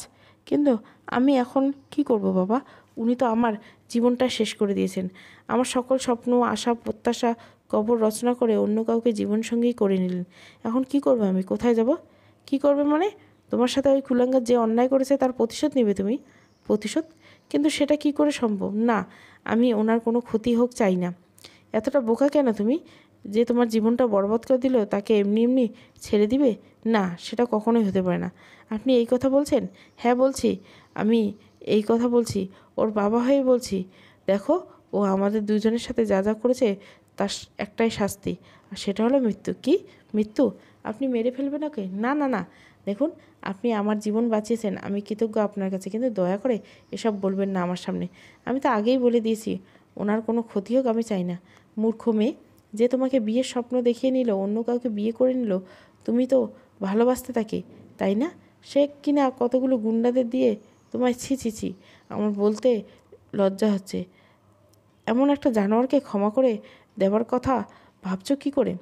কিন্তু আমি এখন কি করব বাবা? উনি তো আমার জীবনটা শেষ করে দিয়েছেন। আমার সকল স্বপ্ন, আশা, প্রত্যাশা কবর রচনা করে অন্য কাউকে জীবনসঙ্গী করে নিলেন। এখন কি করবো আমি? কোথায় যাব? কি করবে মানে? তোমার সাথে ওই কুলাঙ্গার যে অন্যায় করেছে তার প্রতিশোধ নেবে তুমি? প্রতিশোধ? কিন্তু সেটা কি করে সম্ভব? না, আমি ওনার কোনো ক্ষতি হোক চাই না। এতটা বোকা কেন তুমি, যে তোমার জীবনটা বরবাদ করে দিল তাকে এমনি এমনি ছেড়ে দিবে? না, সেটা কখনোই হতে পারে না। আপনি এই কথা বলছেন? হ্যাঁ বলছি। আমি এই কথা বলছি, ওর বাবা হয়ে বলছি। দেখো, ও আমাদের দুজনের সাথে যা যা করেছে তার একটাই শাস্তি, আর সেটা হলো মৃত্যু। কি মৃত্যু? আপনি মেরে ফেলবেন ওকে? না না না, দেখুন, আপনি আমার জীবন বাঁচিয়েছেন, আমি কৃতজ্ঞ আপনার কাছে, কিন্তু দয়া করে এসব বলবেন না আমার সামনে। আমি তো আগেই বলে দিয়েছি, ওনার কোনো ক্ষতি হোক আমি চাই না। মূর্খ মেয়ে, যে তোমাকে বিয়ের স্বপ্ন দেখিয়ে নিল, অন্য কাউকে বিয়ে করে নিল, তুমি তো ভালোবাসতে তাকে, তাই না? সে কিনা কতগুলো গুন্ডাদের দিয়ে তোমায় ছি ছি ছি, আমার বলতে লজ্জা হচ্ছে। এমন একটা জানোয়ারকে ক্ষমা করে দেওয়ার কথা ভাবছো কি করে?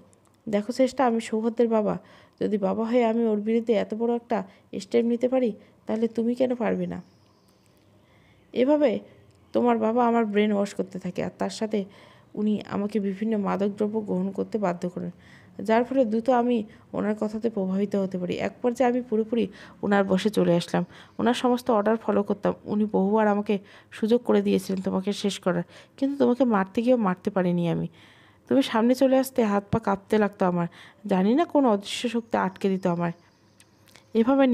দেখো চেষ্টা, আমি সৌভাগ্যের বাবা। যদি বাবা হয়ে আমি ওর বিরুদ্ধে এত বড় একটা স্টেপ নিতে পারি, তাহলে তুমি কেন পারবে না? এভাবে তোমার বাবা আমার ব্রেন ওয়াশ করতে থাকে, আর তার সাথে উনি আমাকে বিভিন্ন মাদকদ্রব্য গ্রহণ করতে বাধ্য করেন। যার ফলে দ্রুত আমি ওনার কথাতে প্রভাবিত হতে পারি। এক পর্যায়ে আমি পুরোপুরি ওনার বশে চলে আসলাম। ওনার সমস্ত অর্ডার ফলো করতাম। উনি বহুবার আমাকে সুযোগ করে দিয়েছিলেন তোমাকে শেষ করার, কিন্তু তোমাকে মারতে গিয়েও মারতে পারিনি আমি। তুমি সামনে চলে আসতে হাত পা কাঁপতে লাগতো আমার। জানি না কোন অদৃশ্য শক্তি আটকে দিত আমায়। এভাবে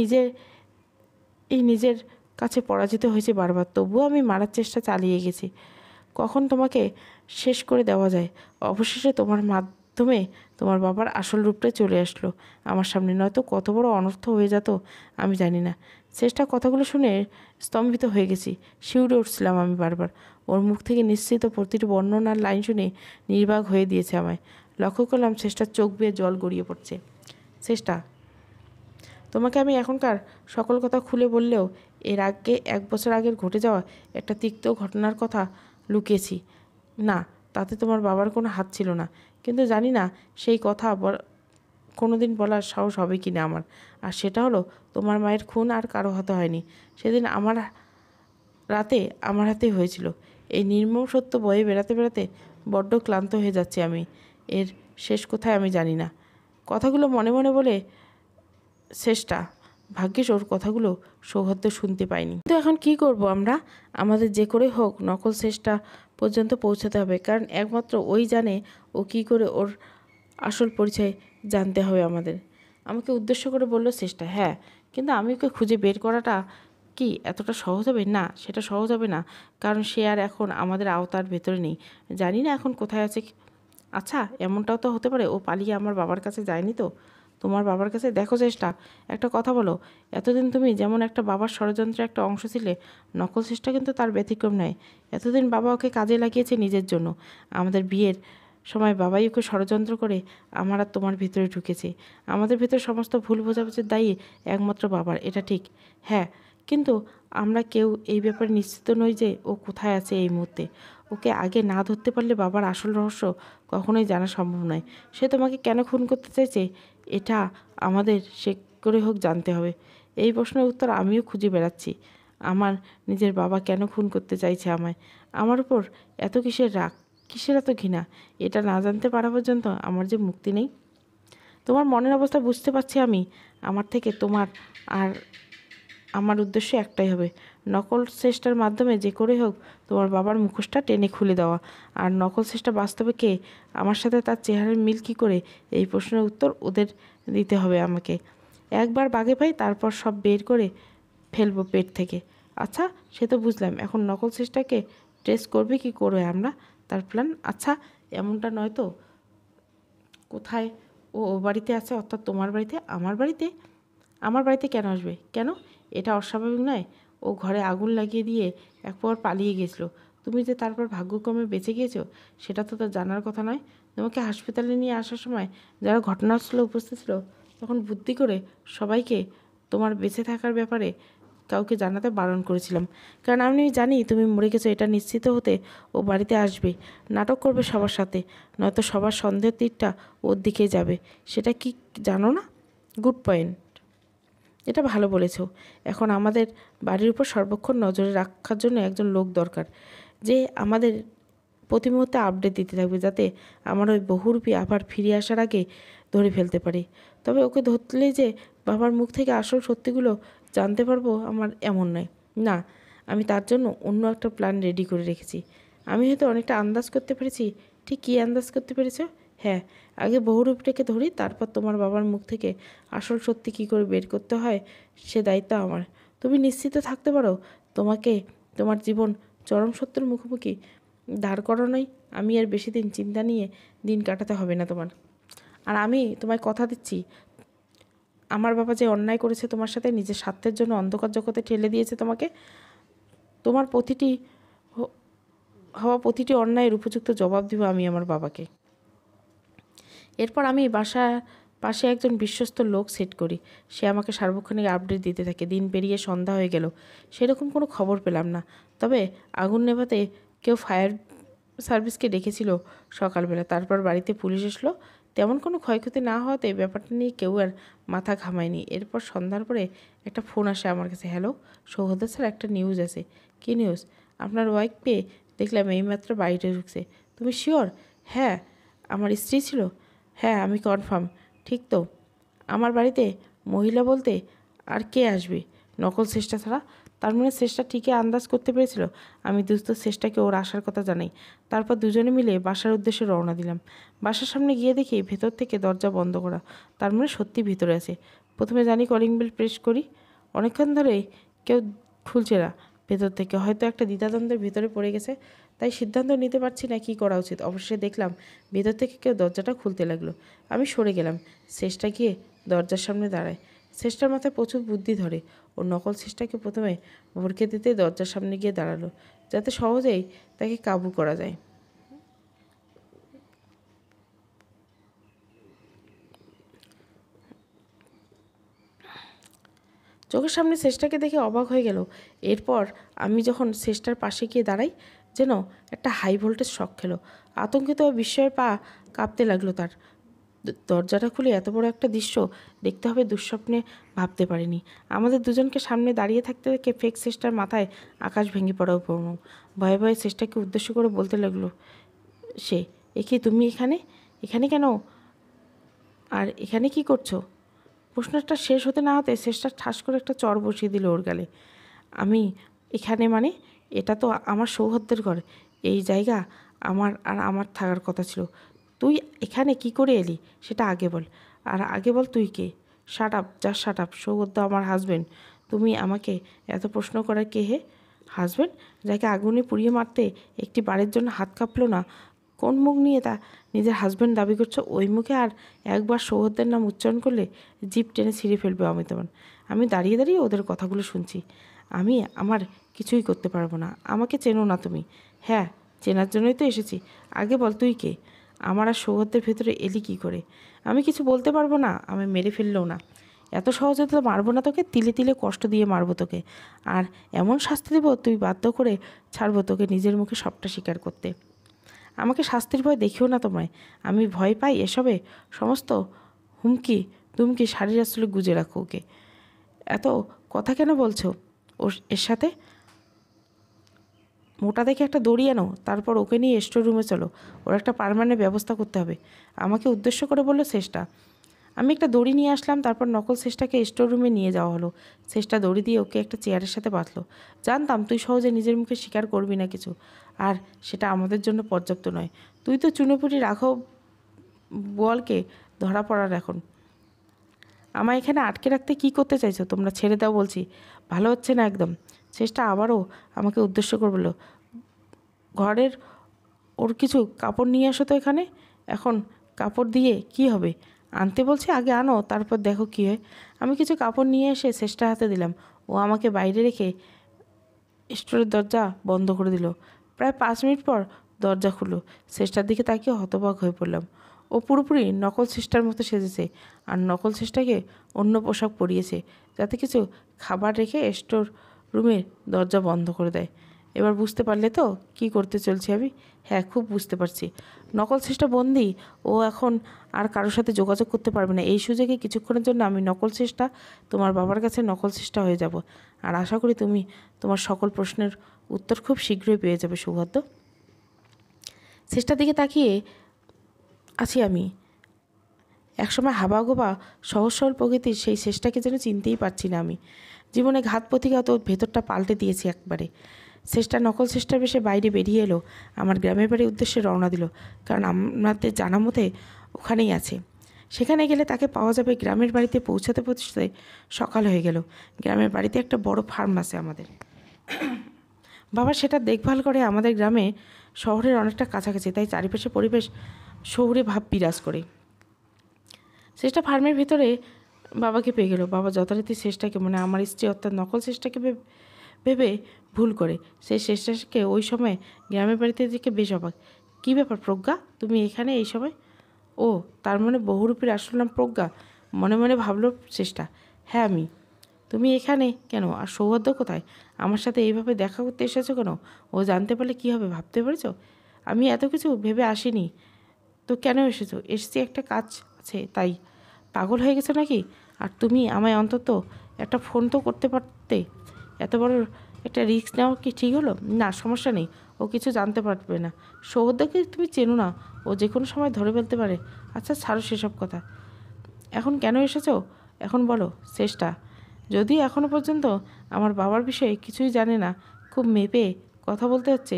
নিজের কাছে পরাজিত হয়েছে বারবার, তবুও আমি মারার চেষ্টা চালিয়ে গেছি। কখন তোমাকে শেষ করে দেওয়া যায়। অবশেষে তোমার মাধ্যমে তোমার বাবার আসল রূপটাই চলে আসলো আমার সামনে, নয়তো কত বড় অনর্থ হয়ে যেত আমি জানি না। শেষটা কথাগুলো শুনে স্তম্ভিত হয়ে গেছি। শিউরে উঠছিলাম আমি বারবার। ওর মুখ থেকে নিশ্চিত প্রতিটি বর্ণনার লাইন শুনে নির্বাক হয়ে দিয়েছে আমায়। লক্ষ্য করলাম চেষ্টার চোখ বেয়ে জল গড়িয়ে পড়ছে। চেষ্টা, তোমাকে আমি এখনকার সকল কথা খুলে বললেও এর আগে 1 বছর আগের ঘটে যাওয়া একটা তিক্ত ঘটনার কথা লুকিয়েছি না। তাতে তোমার বাবার কোনো হাত ছিল না, কিন্তু জানি না সেই কথা কোনো দিন বলার সাহস হবে কি না আমার। আর সেটা হলো, তোমার মায়ের খুন আর কারো হাতে হয়নি। সেদিন আমার হাতেই হয়েছিল। এই নির্মম সত্য বয়ে বেড়াতে বেড়াতে বড্ড ক্লান্ত হয়ে যাচ্ছি আমি। এর শেষ কোথায় আমি জানি না। কথাগুলো মনে মনে বলে শেষটা। ভাগ্যিস ওর কথাগুলো সৌহার্দ্য শুনতে পাইনি। কিন্তু এখন কি করব আমরা? আমাদের যে করে হোক নকল শেষটা পর্যন্ত পৌঁছাতে হবে, কারণ একমাত্র ওই জানে ও কি করে ওর আসল পরিচয় জানতে হবে আমাদের। আমাকে উদ্দেশ্য করে বলল চেষ্টা। হ্যাঁ, কিন্তু আমি ওকে খুঁজে বের করাটা কি এতটা সহজ হবে? না, সেটা সহজ হবে না, কারণ সে আর এখন আমাদের আওতার ভেতরে নেই। জানি না এখন কোথায় আছে। আচ্ছা, এমনটাও তো হতে পারে ও পালিয়ে আমার বাবার কাছে যায়নি তো? তোমার বাবার কাছে দেখো চেষ্টা, একটা কথা বলো। এতদিন তুমি যেমন একটা বাবার ষড়যন্ত্রের একটা অংশ ছিলে, নকল চেষ্টা কিন্তু তার ব্যতিক্রম নয়। এতদিন বাবা ওকে কাজে লাগিয়েছে নিজের জন্য। আমাদের বিয়ের সময় বাবাই ওকে ষড়যন্ত্র করে আমার আর তোমার ভিতরে ঢুকেছে। আমাদের ভিতরে সমস্ত ভুল বোঝাবুঝির দায়ী একমাত্র বাবার, এটা ঠিক। হ্যাঁ, কিন্তু আমরা কেউ এই ব্যাপারে নিশ্চিত নই যে ও কোথায় আছে এই মুহূর্তে। ওকে আগে না ধরতে পারলে বাবার আসল রহস্য কখনোই জানা সম্ভব নয়। সে তোমাকে কেন খুন করতে চাইছে এটা আমাদের সে করে হোক জানতে হবে। এই প্রশ্নের উত্তর আমিও খুঁজে বেড়াচ্ছি। আমার নিজের বাবা কেন খুন করতে চাইছে আমায়? আমার উপর এত কিসের রাগ, কিসের এত ঘৃণা? এটা না জানতে পারা পর্যন্ত আমার যে মুক্তি নেই। তোমার মনের অবস্থা বুঝতে পারছি আমি। আমার থেকে তোমার আর আমার উদ্দেশ্য একটাই হবে, নকল চেষ্টার মাধ্যমে যে করে হোক তোমার বাবার মুখোশটা টেনে খুলে দেওয়া। আর নকল চেষ্টা বাস্তবে কে, আমার সাথে তার চেহারার মিল কী করে, এই প্রশ্নের উত্তর ওদের দিতে হবে আমাকে। একবার বাগে পাই, তারপর সব বের করে ফেলবো পেট থেকে। আচ্ছা, সে তো বুঝলাম। এখন নকল চেষ্টাকে ট্রেস করবে কি করবে আমরা, তার প্ল্যান। আচ্ছা, এমনটা নয় তো কোথায় ও বাড়িতে আছে, অর্থাৎ তোমার বাড়িতে? আমার বাড়িতে? আমার বাড়িতে কেন আসবে? কেন? এটা অস্বাভাবিক নয়? ও ঘরে আগুন লাগিয়ে দিয়ে একবার পালিয়ে গেছিলো। তুমি যে তারপর ভাগ্যক্রমে বেঁচে গিয়েছো সেটা তো তার জানার কথা নয়। তোমাকে হাসপাতালে নিয়ে আসার সময় যারা ঘটনাস্থলে উপস্থিত ছিল, তখন বুদ্ধি করে সবাইকে তোমার বেঁচে থাকার ব্যাপারে কাউকে জানাতে বারণ করেছিলাম, কারণ আমি জানি তুমি মরে গেছো। এটা নিশ্চিত হতে ও বাড়িতে আসবে, নাটক করবে সবার সাথে, নয়তো সবার সন্দেহের তীরটা ওর দিকেই যাবে। সেটা কি জানো না? গুড পয়েন্ট, এটা ভালো বলেছো। এখন আমাদের বাড়ির উপর সর্বক্ষণ নজরে রাখার জন্য একজন লোক দরকার, যে আমাদের প্রতি মুহূর্তে আপডেট দিতে থাকবে, যাতে আমার ওই বহুরূপী আবার ফিরে আসার আগে ধরে ফেলতে পারি। তবে ওকে ধরলেই যে বাবার মুখ থেকে আসল সত্যিগুলো জানতে পারবো আমার এমন নয়। না, আমি তার জন্য অন্য একটা প্ল্যান রেডি করে রেখেছি। আমি হয়তো অনেকটা আন্দাজ করতে পেরেছি। ঠিক কী আন্দাজ করতে পেরেছো? হ্যাঁ, আগে বহুরূপটাকে ধরি, তারপর তোমার বাবার মুখ থেকে আসল সত্যি কী করে বের করতে হয় সে দায়িত্ব আমার। তুমি নিশ্চিত থাকতে পারো, তোমাকে তোমার জীবন চরম সত্যের মুখোমুখি দাঁড় করানোই আমি আর বেশি দিন চিন্তা নিয়ে দিন কাটাতে হবে না তোমার। আর আমি তোমায় কথা দিচ্ছি, আমার বাবা যে অন্যায় করেছে তোমার সাথে, নিজের স্বার্থের জন্য অন্ধকার জগতে ঠেলে দিয়েছে তোমাকে, তোমার হওয়া প্রতিটি অন্যায়ের উপযুক্ত জবাব দিব আমি আমার বাবাকে। এরপর আমি বাসার পাশে একজন বিশ্বস্ত লোক সেট করি। সে আমাকে সার্বক্ষণিক আপডেট দিতে থাকে। দিন পেরিয়ে সন্ধ্যা হয়ে গেল, সেরকম কোনো খবর পেলাম না। তবে আগুন নেভাতে কেউ ফায়ার সার্ভিসকে ডেকেছিল সকালবেলা। তারপর বাড়িতে পুলিশ আসলো। তেমন কোনো ক্ষয়ক্ষতি না হওয়াতে ব্যাপারটা নিয়ে কেউ আর মাথা ঘামায়নি। এরপর সন্ধ্যার পরে একটা ফোন আসে আমার কাছে। হ্যালো সৌগত স্যার, একটা নিউজ আছে। কী নিউজ? আপনার ওয়াইফ পেয়ে দেখলাম এইমাত্র বাড়িতে ঢুকছে। তুমি শিওর? হ্যাঁ, আমার স্ত্রী ছিল। হ্যাঁ, আমি কনফার্ম। ঠিক তো? আমার বাড়িতে মহিলা বলতে আর কে আসবে নকল চেষ্টা ছাড়া? তার মানে চেষ্টা ঠিকই আন্দাজ করতে পেরেছিল আমি দুস্থ চেষ্টাকে ওর আসার কথা জানাই। তারপর দুজনে মিলে বাসার উদ্দেশ্যে রওনা দিলাম। বাসার সামনে গিয়ে দেখি ভেতর থেকে দরজা বন্ধ করা। তার মানে সত্যি ভিতরে আছে। প্রথমে জানি কলিং বেল প্রেস করি, অনেকক্ষণ ধরে কেউ খুলছে না। ভেতর থেকে হয়তো একটা দ্বিধাদ্বন্দ্বের ভেতরে পড়ে গেছে, তাই সিদ্ধান্ত নিতে পারছি না কী করা উচিত। অবশ্যই দেখলাম ভেতর থেকে কেউ দরজাটা খুলতে লাগলো। আমি সরে গেলাম। চেষ্টা গিয়ে দরজার সামনে দাঁড়ায়। চেষ্টার মাথায় প্রচুর বুদ্ধি ধরে। ও নকল চেষ্টাকে প্রথমে ভরকে দিতে দরজার সামনে গিয়ে দাঁড়ালো, যাতে সহজেই তাকে কাবু করা যায়। চোখের সামনে চেষ্টাকে দেখে অবাক হয়ে গেল। এরপর আমি যখন চেষ্টার পাশে গিয়ে দাঁড়াই, যেন একটা হাই ভোল্টেজ শক খেলো। আতঙ্কিত ও বিস্ময়ের পা কাঁপতে লাগলো তার। দরজাটা খুলে এত বড় একটা দৃশ্য দেখতে হবে দুঃস্বপ্নে ভাবতে পারিনি। আমাদের দুজনকে সামনে দাঁড়িয়ে থাকতে দেখে ফেক চেষ্টার মাথায় আকাশ ভেঙে পড়া উপক্রম। ভয়ে ভয়ে চেষ্টাকে উদ্দেশ্য করে বলতে লাগলো সে, একে তুমি এখানে? এখানে কেন? আর এখানে কি করছো? প্রশ্নটা শেষ হতে না হতে চেষ্টা ঠাস করে একটা চড় বসিয়ে দিল ওর গালে। আমি এখানে মানে? এটা তো আমার সৌহার্দ্যের ঘর। এই জায়গা আমার থাকার কথা ছিল। তুই এখানে কি করে এলি সেটা আগে বল। আর আগে বল তুই কে? শাট আপ, যা শাট আপ। সৌগত আমার হাজবেন্ড। তুমি আমাকে এত প্রশ্ন করার কে হে? হাজবেন্ড? যাকে আগুনে পুড়িয়ে মারতে একটি বারের জন্য হাত কাঁপলো না? কোন মুখ নিয়ে তা নিজের হাজবেন্ড দাবি করছো? ওই মুখে আর একবার সৌহদ্দের নাম উচ্চারণ করলে জিভ টেনে ছিঁড়ে ফেলবে অমিতাভন। আমি দাঁড়িয়ে দাঁড়িয়ে ওদের কথাগুলো শুনছি। আমি আমার কিছুই করতে পারবো না। আমাকে চেনো না তুমি? হ্যাঁ, চেনার জন্যই তো এসেছি। আগে বল তুই কে? আমার আর সৌহদ্দের ভেতরে এলি কী করে? আমি কিছু বলতে পারবো না। আমি মেরে ফেললেও না। এত সহজে তো মারবো না তোকে, তিলে তিলে কষ্ট দিয়ে মারবো তোকে। আর এমন শাস্তি দেবো তুই বাধ্য করে ছাড়বো তোকে নিজের মুখে সবটা স্বীকার করতে। আমাকে শাস্তির ভয় দেখিও না তোমায়। আমি ভয় পাই এসবে। সমস্ত হুমকি তুমকি শাড়ির আসলে গুজে রাখো ওকে। এত কথা কেন বলছো এর সাথে? মোটা দেখে একটা দড়ি আনো, তারপর ওকে নিয়ে স্টোর রুমে চলো। ওর একটা পার্মানেন্ট ব্যবস্থা করতে হবে। আমাকে উদ্দেশ্য করে বলল চেষ্টা। আমি একটা দড়ি নিয়ে আসলাম। তারপর নকল চেষ্টাকে স্টোর রুমে নিয়ে যাওয়া হলো। চেষ্টা দড়ি দিয়ে ওকে একটা চেয়ারের সাথে বাঁধলো। জানতাম তুই সহজে নিজের মুখে স্বীকার করবি না কিছু, আর সেটা আমাদের জন্য পর্যাপ্ত নয়। তুই তো চুনোপুটি রাঘব বলকে ধরা পড়ার এখন। আমায় এখানে আটকে রাখতে কী করতে চাইছো তোমরা? ছেড়ে দাও বলছি। ভালো হচ্ছে না একদম। চেষ্টা আবারও আমাকে উদ্দেশ্য করে বলল, ঘরের ওর কিছু কাপড় নিয়ে আসো তো এখানে। এখন কাপড় দিয়ে কি হবে? আনতে বলছি, আগে আনো, তারপর দেখো কী হয়। আমি কিছু কাপড় নিয়ে এসে চেষ্টা হাতে দিলাম। ও আমাকে বাইরে রেখে স্টোরের দরজা বন্ধ করে দিল। প্রায় 5 মিনিট পর দরজা খুললো। চেষ্টার দিকে তাকিয়ে হতবাক হয়ে পড়লাম। ও পুরোপুরি নকল চেষ্টার মতো সেজেছে, আর নকল চেষ্টাকে অন্য পোশাক পরিয়েছে, যাতে কিছু খাবার রেখে স্টোর রুমের দরজা বন্ধ করে দেয়। এবার বুঝতে পারলে তো কি করতে চলছি আমি? হ্যাঁ, খুব বুঝতে পারছি। নকল চেষ্টা বন্দি। ও এখন আর কারোর সাথে যোগাযোগ করতে পারবে না। এই সুযোগে কিছুক্ষণের জন্য আমি নকল চেষ্টা তোমার বাবার কাছে নকল চেষ্টা হয়ে যাব। আর আশা করি তুমি তোমার সকল প্রশ্নের উত্তর খুব শীঘ্রই পেয়ে যাবে সৌভাগ্য। চেষ্টার দিকে তাকিয়ে আছি আমি। একসময় হাবাগোবা সহজ সরল প্রকৃতির সেই চেষ্টাকে যেন চিনতেই পারছি না আমি। জীবনে ঘাত প্রতিঘাত ওর ভেতরটা পাল্টে দিয়েছি একবারে। চেষ্টা নকল চেষ্টার বেশে বাইরে বেরিয়ে এলো, আমার গ্রামের বাড়ির উদ্দেশ্যে রওনা দিল। কারণ আমাদের জানা মতে ওখানেই আছে। সেখানে গেলে তাকে পাওয়া যাবে। গ্রামের বাড়িতে পৌঁছাতে পৌঁছাতে সকাল হয়ে গেল। গ্রামের বাড়িতে একটা বড় ফার্ম আছে আমাদের। বাবা সেটা দেখভাল করে। আমাদের গ্রামে শহরের অনেকটা কাছাকাছি, তাই চারিপাশে পরিবেশ শহুরে ভাব বিরাজ করে। চেষ্টা ফার্মের ভেতরে বাবাকে পেয়ে গেল। বাবা যথারীতি চেষ্টাকে, মানে আমার স্ত্রী অর্থাৎ নকল চেষ্টাকে ভেবে ভুল করে। সেই চেষ্টাকে ওই সময় গ্রামের বাড়িতে দেখে বেশ অবাক। কী ব্যাপার প্রজ্ঞা, তুমি এখানে এই সময়? ও, তার মানে বহুরূপীর আসল নাম প্রজ্ঞা। মনে মনে ভাবল চেষ্টা। হ্যাঁ আমি। তুমি এখানে কেন? আর সৌহার্দ্য কোথায়? আমার সাথে এইভাবে দেখা করতে এসেছো কেন? ও জানতে পারলে কী হবে ভাবতে পেরেছ? আমি এত কিছু ভেবে আসিনি। তো কেন এসেছো? এসেছি একটা কাজ আছে তাই। পাগল হয়ে গেছো নাকি? আর তুমি আমায় অন্তত একটা ফোন তো করতে পারতে। এত বড় একটা রিস্ক নেওয়া কি ঠিক হলো? না, সমস্যা নেই, ও কিছু জানতে পারবে না। সৌহদ্দাকে তুমি চেনো না, ও যে কোনো সময় ধরে ফেলতে পারে। আচ্ছা ছাড়ো সেসব কথা। এখন কেন এসেছো এখন বলো। চেষ্টা যদি এখনও পর্যন্ত আমার বাবার বিষয়ে কিছুই জানে না, খুব মেপে কথা বলতে হচ্ছে,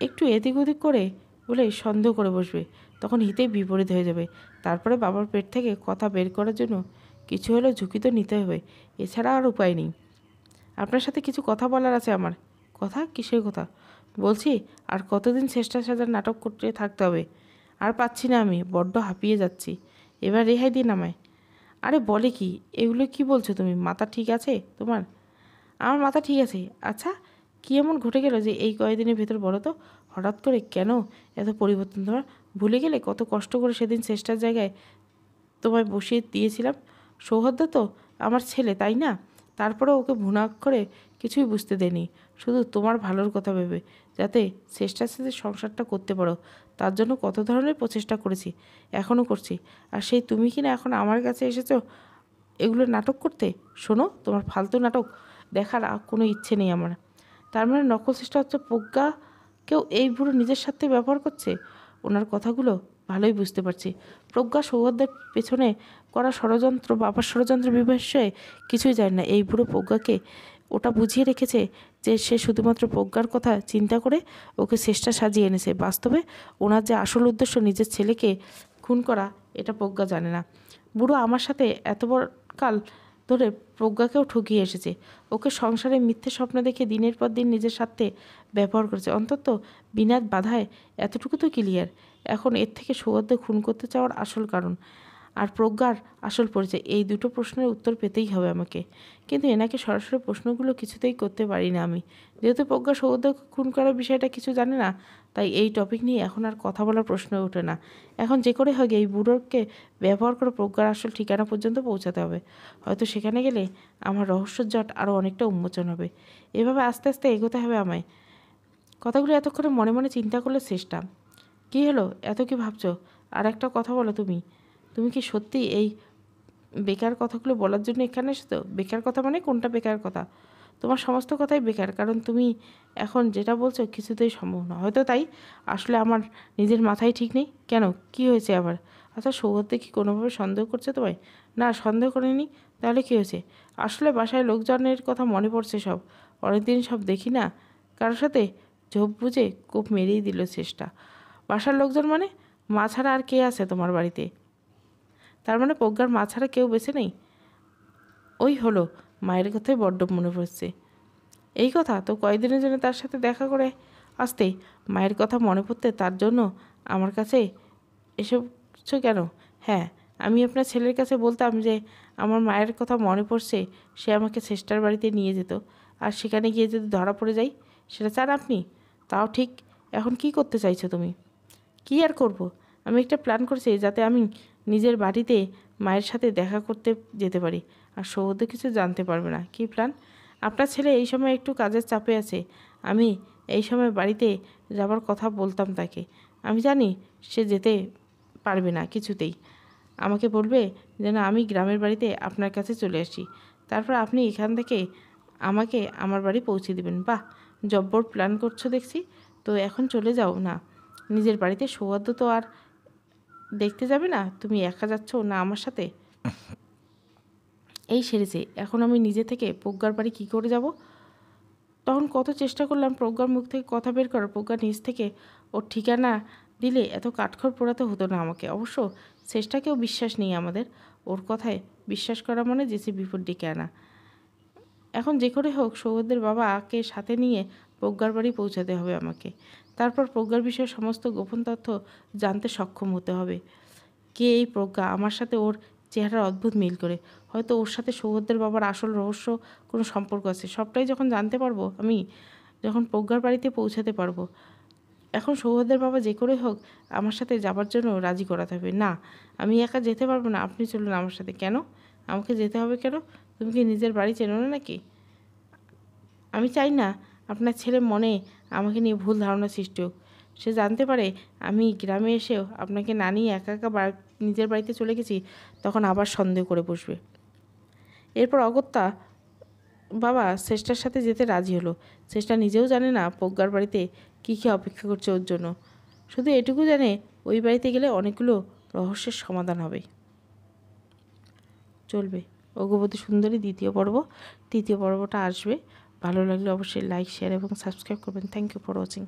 একটু এদিক ওদিক করে বলে সন্দেহ করে বসবে, তখন হিতেই বিপরীত হয়ে যাবে। তারপরে বাবার পেট থেকে কথা বের করার জন্য কিছু হলেও ঝুঁকি তো নিতে হবে, এছাড়া আর উপায় নেই। আপনার সাথে কিছু কথা বলার আছে আমার। কথা? কিসের কথা? বলছি আর কতদিন চেষ্টা সাজার নাটক করতে থাকতে হবে? আর পাচ্ছি না, আমি বড্ড হাঁপিয়ে যাচ্ছি। এবার রেহাই দিন আমায়। আরে বলে কি এগুলো, কি বলছো তুমি? মাথা ঠিক আছে তোমার? আমার মাথা ঠিক আছে। আচ্ছা কী এমন ঘটে গেল যে এই কয়েকদিনের ভেতর বলো তো, হঠাৎ করে কেন এত পরিবর্তন তোমার? ভুলে গেলে কত কষ্ট করে সেদিন চেষ্টার জায়গায় তোমায় বসিয়ে দিয়েছিলাম? সৌহার্দ্য তো আমার ছেলে, তাই না? তারপরে ওকে ভুনা করে কিছুই বুঝতে দেয়নি, শুধু তোমার ভালোর কথা ভেবে, যাতে চেষ্টার সাথে সংসারটা করতে পারো। তার জন্য কত ধরনের প্রচেষ্টা করেছি, এখনও করছি। আর সেই তুমি কি না এখন আমার কাছে এসেছো এগুলো নাটক করতে? শোনো, তোমার ফালতু নাটক দেখার কোনো ইচ্ছে নেই আমার। তার মানে নকল চেষ্টা হচ্ছে প্রজ্ঞাকেও এই বুড়ো নিজের সাথে ব্যবহার করছে। ওনার কথাগুলো ভালোই বুঝতে পারছি। প্রজ্ঞা সৌহার্দ্যের পেছনে করা ষড়যন্ত্র, বাবার ষড়যন্ত্র বিষয়ে কিছুই জানে না। এই বুড়ো প্রজ্ঞাকে ওটা বুঝিয়ে রেখেছে যে সে শুধুমাত্র প্রজ্ঞার কথা চিন্তা করে ওকে চেষ্টা সাজিয়ে এনেছে। বাস্তবে ওনার যে আসল উদ্দেশ্য নিজের ছেলেকে খুন করা, এটা প্রজ্ঞা জানে না। বুড়ো আমার সাথে এত বড় কাল ধরে প্রজ্ঞাকেও ঠকিয়ে এসেছে। ওকে সংসারে মিথ্যে স্বপ্ন দেখে দিনের পর দিন নিজের স্বার্থে ব্যবহার করেছে। অন্তত বিনা বাধায় এতটুকু তো ক্লিয়ার। এখন এর থেকে সৌহার্দ্য খুন করতে চাওয়ার আসল কারণ আর প্রজ্ঞার আসল পরিচয়, এই দুটো প্রশ্নের উত্তর পেতেই হবে আমাকে। কিন্তু এনাকে সরাসরি প্রশ্নগুলো কিছুতেই করতে পারি না আমি, যেহেতু প্রজ্ঞা সৌহার্দ্য খুন করার বিষয়টা কিছু জানে না। তাই এই টপিক নিয়ে এখন আর কথা বলার প্রশ্ন ওঠে না। এখন যে করে হোক এই বুড়োকে ব্যবহার করে প্রজ্ঞার আসল ঠিকানা পর্যন্ত পৌঁছাতে হবে। হয়তো সেখানে গেলে আমার রহস্যের জট আরও অনেকটা উন্মোচন হবে। এভাবে আস্তে আস্তে এগোতে হবে আমায়। কথাগুলো এতক্ষণে মনে মনে চিন্তা করলে চেষ্টা। কী হলো, এত কি ভাবছো? আর একটা কথা বলো, তুমি তুমি কি সত্যি এই বেকার কথাগুলো বলার জন্য এখানে এসেছো? বেকার কথা মানে কোনটা বেকার কথা? তোমার সমস্ত কথাই বেকার, কারণ তুমি এখন যেটা বলছো কিছুতেই সম্ভব না। হয়তো তাই, আসলে আমার নিজের মাথায় ঠিক নেই। কেন, কি হয়েছে আবার? আচ্ছা সৌহার্দ্য কি কোনোভাবে সন্দেহ করছে তোমায়? না, সন্দেহ করেনি। তাহলে কী হয়েছে? আসলে বাসায় লোকজনের কথা মনে পড়ছে সব। অনেকদিন সব দেখি না কারোর সাথে। ঝোপ বুঝে কোপ মেরেই দিল চেষ্টা। বাসার লোকজন মানে? মা ছাড়া আর কে আছে তোমার বাড়িতে? তার মানে প্রজ্ঞার মা ছাড়া কেউ বেঁচে নেই? ওই হলো, মায়ের কথাই বড্ড মনে পড়ছে। এই কথা তো কয়েকদিনের জন্য তার সাথে দেখা করে আসতেই মায়ের কথা মনে পড়তে তার জন্য আমার কাছে এসব কিছু কেন? হ্যাঁ, আমি আপনার ছেলের কাছে বলতাম যে আমার মায়ের কথা মনে পড়ছে, সে আমাকে চেষ্টার বাড়িতে নিয়ে যেত। আর সেখানে গিয়ে যদি ধরা পড়ে যাই, সেটা চান আপনি? তাও ঠিক। এখন কি করতে চাইছো তুমি? কী আর করব, আমি একটা প্ল্যান করছি যাতে আমি নিজের বাড়িতে মায়ের সাথে দেখা করতে যেতে পারি, আর সৌহার্দ্য কিছু জানতে পারবে না। কী প্ল্যান? আপনার ছেলে এই সময় একটু কাজের চাপে আছে। আমি এই সময় বাড়িতে যাবার কথা বলতাম তাকে। আমি জানি সে যেতে পারবে না কিছুতেই। আমাকে বলবে যেন আমি গ্রামের বাড়িতে আপনার কাছে চলে আসি, তারপর আপনি এখান থেকে আমাকে আমার বাড়ি পৌঁছে দেবেন। বাহ, জব্বর প্ল্যান করছো দেখছি। তো এখন চলে যাও না নিজের বাড়িতে। সৌহার্দ্য তো আর দেখতে যাবে না। তুমি একা যাচ্ছ না আমার সাথে? এই সেরেছে, এখন আমি নিজে থেকে প্রজ্ঞার বাড়ি কী করে যাব? তখন কত চেষ্টা করলাম প্রজ্ঞার মুখ থেকে কথা বের করার। প্রজ্ঞা নিজ থেকে ওর ঠিকানা দিলে এত কাঠখড় পোড়াতে হতো না আমাকে। অবশ্য চেষ্টাকেও বিশ্বাস নেই আমাদের। ওর কথায় বিশ্বাস করা মানে যেচে বিপদ ডেকে আনা। এখন যে করে হোক সৌহার্দ্যের বাবাকে সাথে নিয়ে প্রজ্ঞার বাড়ি পৌঁছাতে হবে আমাকে। তারপর প্রজ্ঞার বিষয়ে সমস্ত গোপন তথ্য জানতে সক্ষম হতে হবে। কে এই প্রজ্ঞা? আমার সাথে ওর চেহারার অদ্ভুত মিল করে। হয়তো ওর সাথে সৌহার্দ্যের বাবার আসল রহস্য কোনো সম্পর্ক আছে। সবটাই যখন জানতে পারবো আমি, যখন প্রজ্ঞার বাড়িতে পৌঁছাতে পারবো। এখন সৌহার্দ্যের বাবা যে করে হোক আমার সাথে যাবার জন্য রাজি করাতে হবে। না, আমি একা যেতে পারবো না, আপনি চলুন আমার সাথে। কেন আমাকে যেতে হবে কেন? তুমি কি নিজের বাড়ি চেনো না নাকি? আমি চাই না আপনার ছেলে মনে আমাকে নিয়ে ভুল ধারণা সৃষ্টি হোক। সে জানতে পারে আমি গ্রামে এসেও আপনাকে না নিয়ে একা একা নিজের বাড়িতে চলে গেছি, তখন আবার সন্দেহ করে বসবে। এরপর অগত্যা বাবা চেষ্টার সাথে যেতে রাজি হলো। চেষ্টা নিজেও জানে না প্রজ্ঞার বাড়িতে কী কী অপেক্ষা করছে ওর জন্য। শুধু এটুকু জানে ওই বাড়িতে গেলে অনেকগুলো রহস্যের সমাধান হবে। চলবে অগ্রবধূ সুন্দরী তৃতীয় পর্বটা আসবে। ভালো লাগলে অবশ্যই লাইক, শেয়ার এবং সাবস্ক্রাইব করবেন। Thank you for watching.